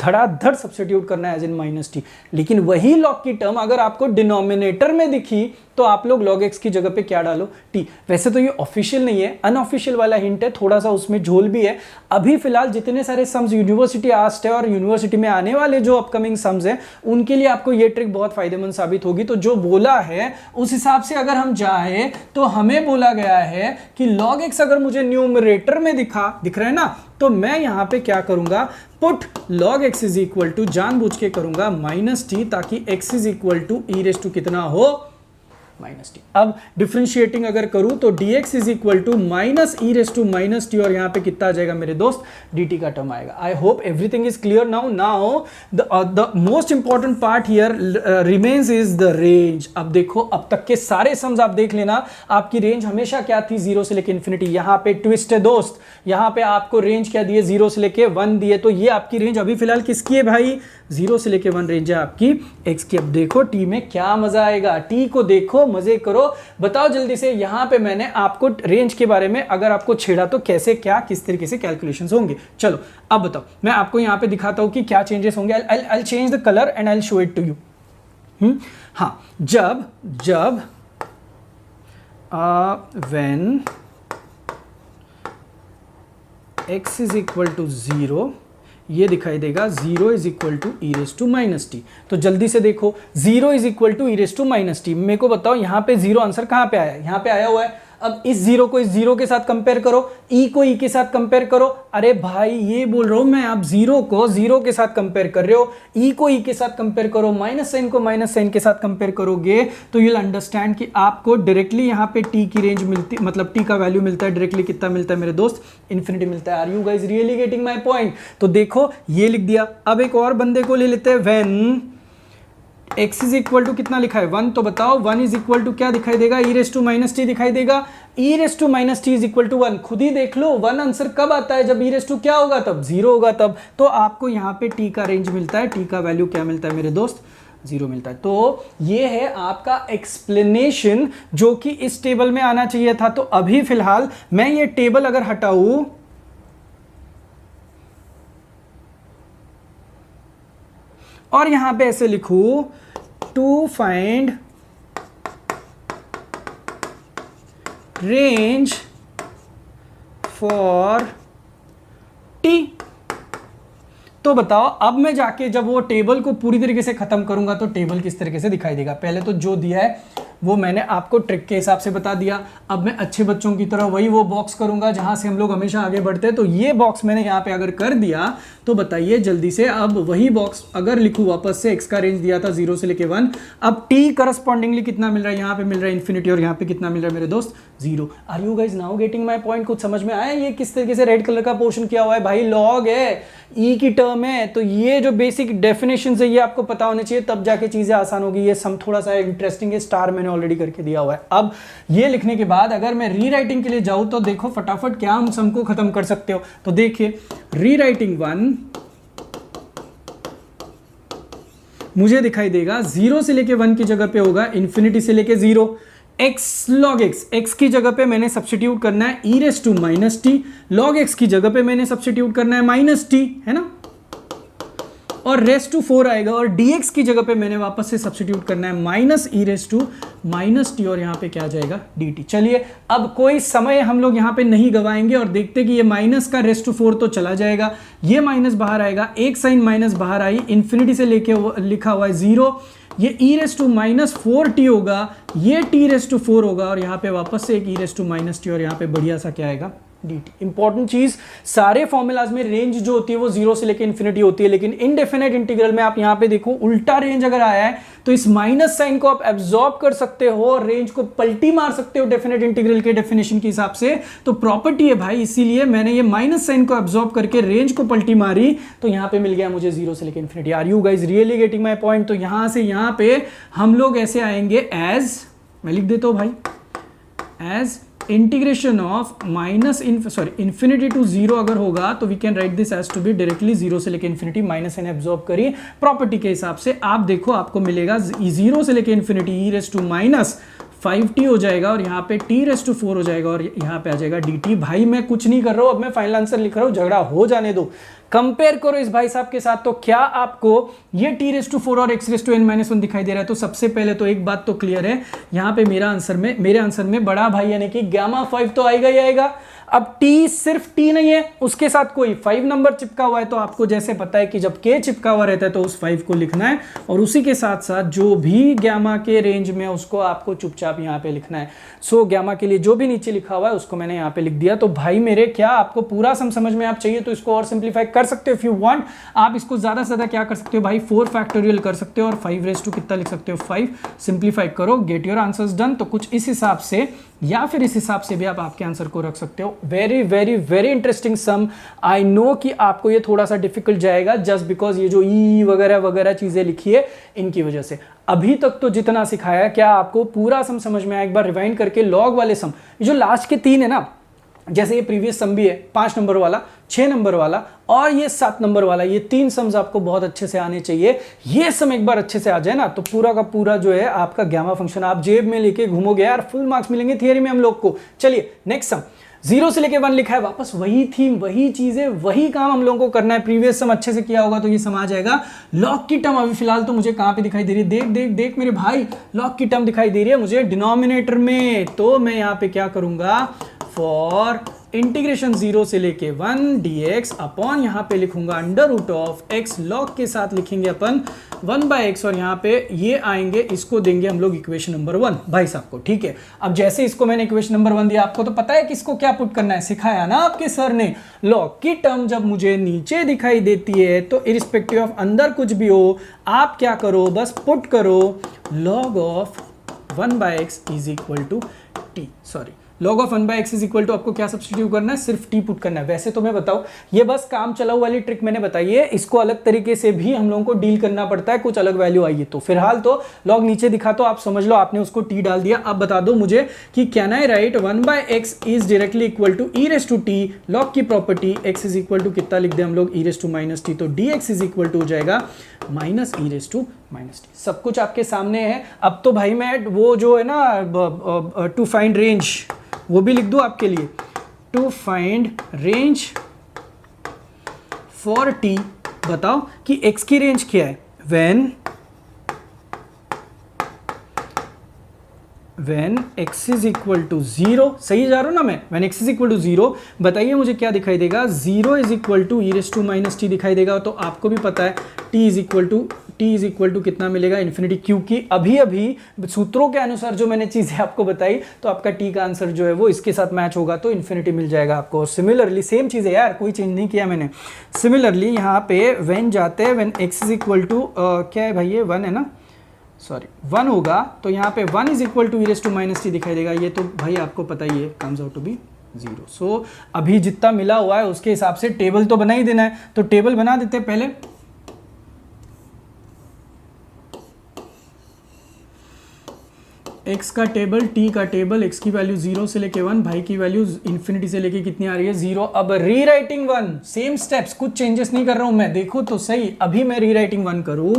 [SPEAKER 1] धड़ाधड़ सब्स्टिट्यूट करना है एज इन -t। लेकिन वही लॉग की टर्म अगर आपको डिनोमिनेटर में दिखी तो आप लोग log x की जगह पे क्या डालो, t। वैसे तो ये ऑफिशियल नहीं है, अनऑफिशियल वाला हिंट है, थोड़ा सा उसमें झोल भी है। अभी फिलहाल जितने सारे सम्स यूनिवर्सिटी आस्ट है और यूनिवर्सिटी में आने वाले जो अपकमिंग सम्स हैं उनके लिए आपको ये ट्रिक बहुत फायदेमंद साबित होगी। तो जो बोला है उस हिसाब से अगर हम जाए तो हमें बोला गया है कि log x अगर मुझे न्यूमरेटर में दिख रहा है ना, तो मैं यहां पे क्या करूंगा, put log x is equal to, जानबूझ के करूंगा -t, ताकि x is equal to e कितना हो -t। अब डिफरेंशिएटिंग अगर करूं तो dx is equal to -e−t और यहां पे कितना आ जाएगा मेरे दोस्त, dt का टर्म आएगा। आई hope everything is clear now the most important part here remains is the range. अब देखो अब तक के सारे सम्स आप देख लेना, आपकी रेंज हमेशा क्या थी, 0 से लेके इन्फिनिटी। यहां पे ट्विस्ट है दोस्त, यहां पे आपको रेंज क्या दिए, 0 से लेके 1 दिए। तो ये आपकी रेंज अभी फिलहाल किसकी है भाई, 0 से लेके 1 रेंज है आपकी x की। अब देखो t में क्या मजा आएगा, t को देखो, मजे करो। बताओ जल्दी से, यहां पे मैंने आपको रेंज के बारे में अगर आपको छेड़ा तो कैसे क्या किस तरीके से कैलकुलेशंस होंगे। चलो अब बताओ, मैं आपको यहां पे दिखाता हूं कि क्या चेंजेस होंगे। I change the colour and I show it to you. हाँ, जब when x is equal to 0, ये दिखाई देगा 0 इज इक्वल टू e−t। तो जल्दी से देखो, 0 इज इक्वल टू e−t। मेरे को बताओ यहाँ पे 0 आंसर कहाँ पे आया है, यहाँ पे आया हुआ है। अब इस 0 को इस 0 के साथ कंपेयर करो, e को e के साथ कंपेयर करो। अरे भाई ये बोल रहा हूं मैं, आप 0 को 0 के साथ कंपेयर कर रहे हो, e को e के साथ कंपेयर करो, माइनस साइन को माइनस साइन के साथ कंपेयर करोगे तो यू विल अंडरस्टैंड कि आपको डायरेक्टली यहाँ पे t की रेंज मिलती, मतलब t का वैल्यू मिलता है डायरेक्टली, कितना मिलता है मेरे दोस्त, इन्फिनिटी मिलता है। Are you guys really getting my point? तो देखो ये लिख दिया। अब एक और बंदे को ले लेते हैं, when x is equal to कितना लिखा है, 1। तो बताओ 1 इज इक्वल टू क्या दिखाई देगा, e−t दिखाई देगा। e−t इज इक्वल टू 1, खुद ही देख लो 1 आंसर कब आता है, जब e क्या होगा, तब 0 होगा तब। तो आपको यहाँ पे t का रेंज मिलता है, t का वैल्यू क्या मिलता है मेरे दोस्त, 0 मिलता है। तो ये है आपका एक्सप्लेनेशन जो कि इस टेबल में आना चाहिए था। तो अभी फिलहाल मैं ये टेबल अगर हटाऊं और यहां पे ऐसे लिखूं, to find range for t, तो बताओ अब मैं जाके जब वो टेबल को पूरी तरीके से खत्म करूंगा तो टेबल किस तरीके से दिखाई देगा। पहले तो जो दिया है वो मैंने आपको ट्रिक के हिसाब से बता दिया। अब मैं अच्छे बच्चों की तरह वही वो बॉक्स करूंगा जहां से हम लोग हमेशा आगे बढ़ते हैं। तो ये बॉक्स मैंने यहाँ पे अगर कर दिया तो बताइए जल्दी से, अब वही बॉक्स अगर लिखूं वापस से, x का रेंज दिया था 0 से लेके 1, अब t करस्पॉन्डिंगली कितना मिल रहा है, यहाँ पे मिल रहा है इन्फिनिटी और यहाँ पे कितना मिल रहा है मेरे दोस्त, 0। Are you guys now getting my point? कुछ समझ में आया ये किस तरीके से रेड कलर का पोर्शन किया हुआ है? भाई लॉग है, e की टर्म है, तो ये जो बेसिक डेफिनेशन है ये आपको पता होने चाहिए, तब जाके चीजें आसान होगी। ये सम थोड़ा सा इंटरेस्टिंग है, स्टार मैंने ऑलरेडी करके दिया हुआ है। अब ये लिखने के बाद अगर मैं रीराइटिंग के लिए जाऊं तो देखो फटाफट क्या हम सम को खत्म कर सकते हो। तो देखिए रीराइटिंग 1 मुझे दिखाई देगा 0 से लेके 1 की जगह पे होगा इन्फिनिटी से लेके 0, x log x की जगह पे मैंने सब्स्टिट्यूट करना है e−t, log x की जगह पे मैंने सब्स्टिट्यूट करना है -t, है ना। और रेस टू 4 आएगा और dx की जगह पे मैंने वापस से सब्स्टिट्यूट करना है minus e raise to minus t और यहाँ पे क्या आ जाएगा dt। चलिए अब कोई समय हम लोग यहाँ पे नहीं गवाएंगे और देखते कि ये माइनस का रेस टू 4 तो चला जाएगा, ये माइनस बाहर आएगा, एक साइन माइनस बाहर आई, इन्फिनिटी से लेके लिखा हुआ है 0, ये e raise to minus 4t होगा, ये t रेस टू 4 होगा और यहाँ पे वापस से एक e raise to minus t और यहाँ पे बढ़िया सा क्या आएगा dt। इंपॉर्टेंट चीज, सारे फॉर्मूलाज में रेंज जो होती है वो 0 से लेकर इन्फिनिटी होती है, लेकिन इनडेफिनेट इंटीग्रल में आप यहाँ पे देखो उल्टा रेंज अगर आया है तो इस माइनस साइन को आप एब्जॉर्ब कर सकते हो और रेंज को पलटी मार सकते हो डेफिनेट इंटीग्रल के डेफिनेशन के हिसाब से। तो प्रॉपर्टी है भाई, इसीलिए मैंने ये माइनस साइन को एब्जॉर्ब करके रेंज को पलटी मारी तो यहाँ पे मिल गया मुझे 0 से लेकर infinity. Are you guys really getting my point? तो यहां से यहां पे हम लोग ऐसे आएंगे एज, मैं लिख देता हूं भाई, as integration of minus infinity to 0 अगर होगा तो we can write this as to be directly 0 से लेकर इन्फिनिटी माइनस एन एब्जॉर्ब करिए प्रॉपर्टी के हिसाब से। आप देखो आपको मिलेगा 0 से लेकर infinity e raise to minus 5t हो जाएगा और यहाँ पे t रेस टू 4 हो जाएगा और यहाँ पे आ जाएगा dt। भाई मैं कुछ नहीं कर रहा हूं, अब मैं फाइनल आंसर लिख रहा हूं, झगड़ा हो जाने दो, कंपेयर करो इस भाई साहब के साथ। तो क्या आपको ये t रेस टू 4 और x raise to n minus 1 दिखाई दे रहा है? तो सबसे पहले तो एक बात तो क्लियर है, यहाँ पे मेरे आंसर में बड़ा भाई यानी कि गामा 5 तो आएगा ही आएगा। अब t सिर्फ t नहीं है, उसके साथ कोई 5 नंबर चिपका हुआ है, तो आपको जैसे पता है कि जब k चिपका हुआ रहता है तो उस 5 को लिखना है और उसी के साथ साथ जो भी गामा के रेंज में उसको आपको चुपचाप यहाँ पे लिखना है। सो गामा के लिए जो भी नीचे लिखा हुआ है उसको मैंने यहाँ पे लिख दिया। तो भाई मेरे क्या आपको पूरा समझ में आप चाहिए तो इसको और सिंप्लीफाई कर सकते हो इफ यू वांट। आप इसको ज्यादा से ज्यादा क्या कर सकते हो भाई, 4 फैक्टोरियल कर सकते हो और 5 रेस टू कितना लिख सकते हो 5, सिंप्लीफाई करो, गेट योर आंसर्स डन। तो कुछ इस हिसाब से या फिर इस हिसाब से भी आप आपके आंसर को रख सकते हो। Very very very interesting sum. I know कि आपको ये थोड़ा सा डिफिकल्ट जाएगा जस्ट बिकॉज ये जो ई वगैरह वगैरह चीजें लिखी है इनकी वजह से। अभी तक तो जितना सिखाया क्या आपको पूरा सम समझ में आया? एक बार रिवाइंड करके लॉग वाले सम, ये जो लास्ट के 3 है ना, जैसे ये प्रीवियस सम भी है 5 नंबर वाला, 6 नंबर वाला और ये 7 नंबर वाला, ये 3 सम्स आपको बहुत अच्छे से आने चाहिए। ये सम एक बार अच्छे से आ जाए ना तो पूरा का पूरा जो है आपका गामा फंक्शन आप जेब में लेके घूमोगे यार, फुल मार्क्स मिलेंगे थियरी में हम लोग को। चलिए नेक्स्ट सम, 0 से लेके 1 लिखा है, वापस वही थीम, वही चीजें, वही काम हम लोगों को करना है। प्रीवियस सम अच्छे से किया होगा तो ये सम आ जाएगा। लॉग की टर्म अभी फिलहाल तो मुझे कहां पे दिखाई दे रही है, देख देख देख मेरे भाई, लॉग की टर्म दिखाई दे रही है मुझे डिनोमिनेटर में। तो मैं यहां पे क्या करूंगा, फॉर इंटीग्रेशन 0 से लेके 1 dx अपॉन यहाँ पे लिखूंगा under root of x, log के साथ लिखेंगे अपन 1/x और यहाँ पे ये आएंगे, इसको देंगे हम लोग इक्वेशन नंबर 1 भाई साहब को। ठीक है, अब जैसे इसको मैंने इक्वेशन नंबर 1 दिया, आपको तो पता है कि इसको क्या पुट करना है, सिखाया ना आपके सर ने। लॉग की टर्म जब मुझे नीचे दिखाई देती है तो इरिस्पेक्टिव ऑफ अंदर कुछ भी हो आप क्या करो, बस पुट करो log of 1/x is equal to t, sorry log of 1/x is equal to आपको क्या सब्स्टिट्यूट करना है, सिर्फ t पुट करना है। वैसे तो मैं बताऊं ये बस काम चलाऊ वाली ट्रिक मैंने बताई है, इसको अलग तरीके से भी हम लोगों को डील करना पड़ता है, कुछ अलग वैल्यू आई है तो। फिलहाल तो log नीचे दिखा तो आप समझ लो आपने उसको t डाल दिया। अब बता दो मुझे कि can I write 1/x is directly equal to e raise to t, log की property x is equal to कितना लिख दे हम लोग, e raise to minus t, तो dx इज इक्वल टू हो जाएगा minus e raise to minus t. सब कुछ आपके सामने है। अब तो भाई मैं वो जो है ना टू फाइंड रेंज वो भी लिख दूं आपके लिए, to find range for t, बताओ कि x की रेंज क्या है, when x is equal to 0, सही जा रहा हूं ना मैं, when x is equal to 0, बताइए मुझे क्या दिखाई देगा, 0 is equal to e raise to minus t दिखाई देगा। तो आपको भी पता है t इज इक्वल टू कितना मिलेगा, इन्फिनिटी, क्योंकि अभी अभी सूत्रों के अनुसार जो मैंने चीजें आपको बताई तो आपका t का आंसर जो है वो इसके साथ मैच होगा तो इन्फिनिटी मिल जाएगा आपको। सिमिलरली सेम चीज है यार, कोई चेंज नहीं किया मैंने। सिमिलरली यहाँ पे व्हेन जाते हैं, when x is equal to क्या है भाई, ये 1 है ना, सॉरी 1 होगा तो यहाँ पे 1 is equal to e raise to minus t दिखाई देगा। ये तो भाई आपको पता ही है, comes out to be 0। So अभी जितना मिला हुआ है उसके हिसाब से टेबल तो बना ही देना है, तो टेबल बना देते हैं पहले। x का टेबल, t का टेबल, x की वैल्यू 0 से लेके 1, भाई की वैल्यू इन्फिनिटी से लेके कितनी आ रही है 0। अब रीराइटिंग 1, सेम स्टेप्स, कुछ चेंजेस नहीं कर रहा हूं मैं, देखो तो सही। अभी मैं रीराइटिंग 1 करूं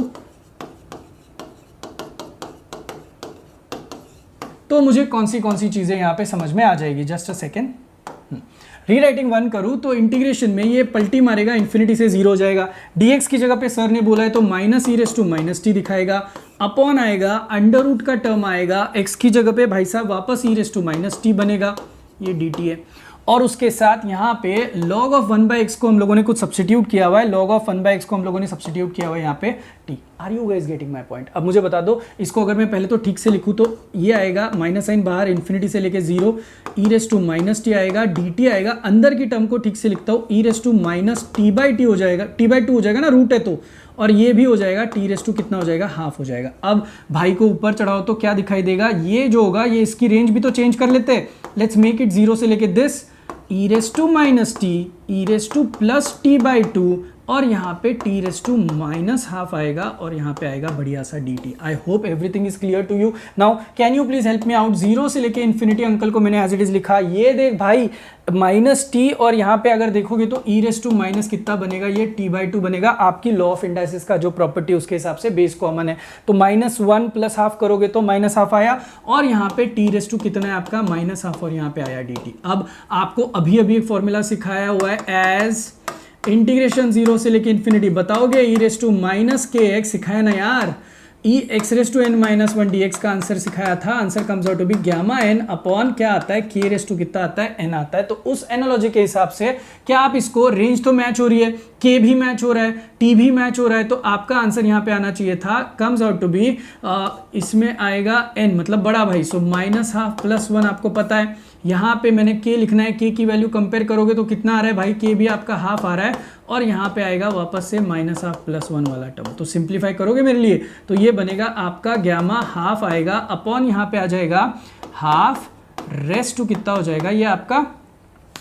[SPEAKER 1] तो मुझे कौन सी चीजें यहां पे समझ में आ जाएगी, जस्ट अ सेकेंड। रीराइटिंग 1 करूँ तो इंटीग्रेशन में ये पलटी मारेगा, इन्फिनिटी से 0 हो जाएगा। dx की जगह पे सर ने बोला है तो minus e raise to minus t दिखाएगा, अपॉन आएगा, अंडर रूट का टर्म आएगा, x की जगह पे भाई साहब वापस e raise to minus t बनेगा, ये dt है। और उसके साथ यहाँ पे log ऑफ 1/x को हम लोगों ने कुछ सब्स्टिट्यूट किया हुआ है, log ऑफ 1/x को हम लोगों ने सब्स्टिट्यूट किया हुआ है यहाँ पे t। Are you guys getting my point? अब मुझे बता दो, इसको अगर मैं पहले तो ठीक से लिखूँ तो ये आएगा माइनस साइन बाहर, इन्फिनिटी से लेके 0, ई रेस टू माइनस टी आएगा, dt आएगा, अंदर की टर्म को ठीक से लिखता हूँ, ई रेस टू माइनस टी/t हो जाएगा, t/2 हो जाएगा ना, रूट है तो, और ये भी हो जाएगा टी रेस टू कितना हो जाएगा, हाफ हो जाएगा। अब भाई को ऊपर चढ़ाओ तो क्या दिखाई देगा, ये जो होगा ये इसकी रेंज भी तो चेंज कर लेते हैं। लेट्स मेक इट 0 से लेके this e raise to minus t, e raise to plus t/2, और यहाँ पे t raise to minus half आएगा, और यहाँ पे आएगा बढ़िया सा dt। I hope everything is clear to you. Now can you please help me out, 0 से लेके इन्फिनिटी अंकल को मैंने एज इट इज लिखा, ये देख भाई माइनस टी, और यहाँ पे अगर देखोगे तो ई रेस टू माइनस कितना बनेगा, ये t/2 बनेगा। आपकी लॉ ऑफ इंडाइसिस का जो प्रॉपर्टी उसके हिसाब से बेस कॉमन है, तो -1 प्लस हाफ करोगे तो माइनस हाफ आया, और यहाँ पे टी रेस टू कितना है आपका, माइनस हाफ, और यहाँ पे आया dt। अब आपको अभी अभी एक फॉर्मूला सिखाया हुआ है, एज इंटीग्रेशन 0 से लेके इन्फिनिटी, बताओगे E raise to minus K X, सिखाया ना यार, E X raise to N minus 1 dx का आंसर सिखाया था। Answer comes out to be gamma N upon क्या आता है, के रेस टू कितना आता है, एन आता है। तो उस एनालॉजी के हिसाब से क्या आप इसको, रेंज तो मैच हो रही है, के भी मैच हो रहा है, टी भी मैच हो रहा है, तो आपका आंसर यहाँ पे आना चाहिए था, कम्स आउट टू बी, इसमें आएगा एन मतलब बड़ा भाई, सो माइनस हाफ प्लस 1 आपको पता है। यहाँ पे मैंने के लिखना है, के की वैल्यू कंपेयर करोगे तो कितना आ रहा है भाई, के भी आपका हाफ आ रहा है, और यहाँ पे आएगा वापस से माइनस हाफ प्लस 1 वाला टर्म। तो सिंप्लीफाई करोगे मेरे लिए तो ये बनेगा आपका गामा हाफ आएगा, अपॉन यहाँ पे आ जाएगा हाफ रेस टू कितना हो जाएगा, ये आपका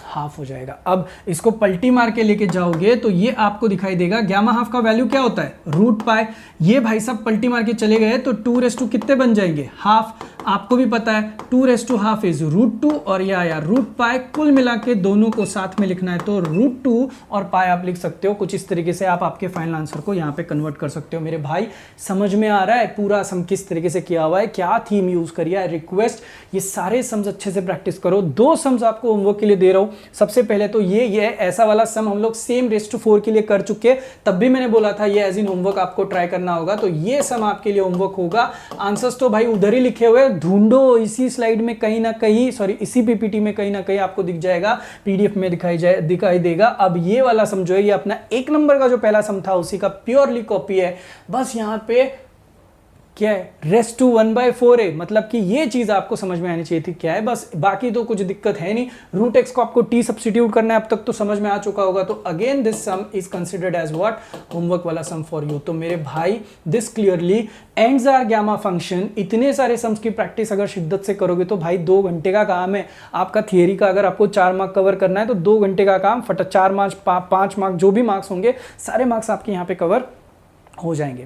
[SPEAKER 1] हाफ हो जाएगा। अब इसको पलटी मार के लेके जाओगे तो ये आपको दिखाई देगा, गामा हाफ का वैल्यू क्या होता है, रूट पाई। ये भाई सब पलटी मार के चले गए तो 2 रेस टू कितने बन जाएंगे, हाफ। आपको भी पता है 2 रेस टू हाफ इज √2, और या रूट पाई, कुल मिला के दोनों को साथ में लिखना है तो √2 और पाई आप लिख सकते हो। कुछ इस तरीके से आप आपके फाइनल आंसर को यहाँ पे कन्वर्ट कर सकते हो। मेरे भाई समझ में आ रहा है पूरा सम किस तरीके से किया हुआ है, क्या थीम यूज करिए। आई रिक्वेस्ट ये सारे सम्स अच्छे से प्रैक्टिस करो। 2 सम्स आपको होमवर्क के लिए दे रहा हूँ। सबसे पहले तो ये ऐसा वाला सम हम लोग सेम रेस टू 4 के लिए कर चुके, तब भी मैंने बोला था ये एज इन होमवर्क आपको ट्राई करना होगा, तो ये सम आपके लिए होमवर्क होगा। आंसर्स तो भाई उधर ही लिखे हुए, ढूंढो इसी स्लाइड में कहीं ना कहीं, सॉरी इसी पीपीटी में कहीं ना कहीं आपको दिख जाएगा, पीडीएफ में दिखाई देगा। अब ये वाला सम जो है ये अपना 1 नंबर का जो पहला सम था उसी का प्योरली कॉपी है। बस यहाँ पे क्या है, रेस टू 1/4 है, मतलब कि ये चीज आपको समझ में आनी चाहिए थी क्या है, बस बाकी तो कुछ दिक्कत है नहीं। रूट एक्स को आपको टी सब्स्टिट्यूट करना है, अब तक तो समझ में आ चुका होगा। तो again this sum is considered as what, homework वाला सम फॉर यू। तो मेरे भाई this clearly ends are gamma function. इतने सारे सम्स की प्रैक्टिस अगर शिद्दत से करोगे तो भाई 2 घंटे का काम है आपका। थियरी का अगर आपको 4 मार्क कवर करना है तो 2 घंटे का काम, 4 मार्क्स 5 मार्क्स जो भी मार्क्स होंगे सारे मार्क्स आपके यहाँ पे कवर हो जाएंगे।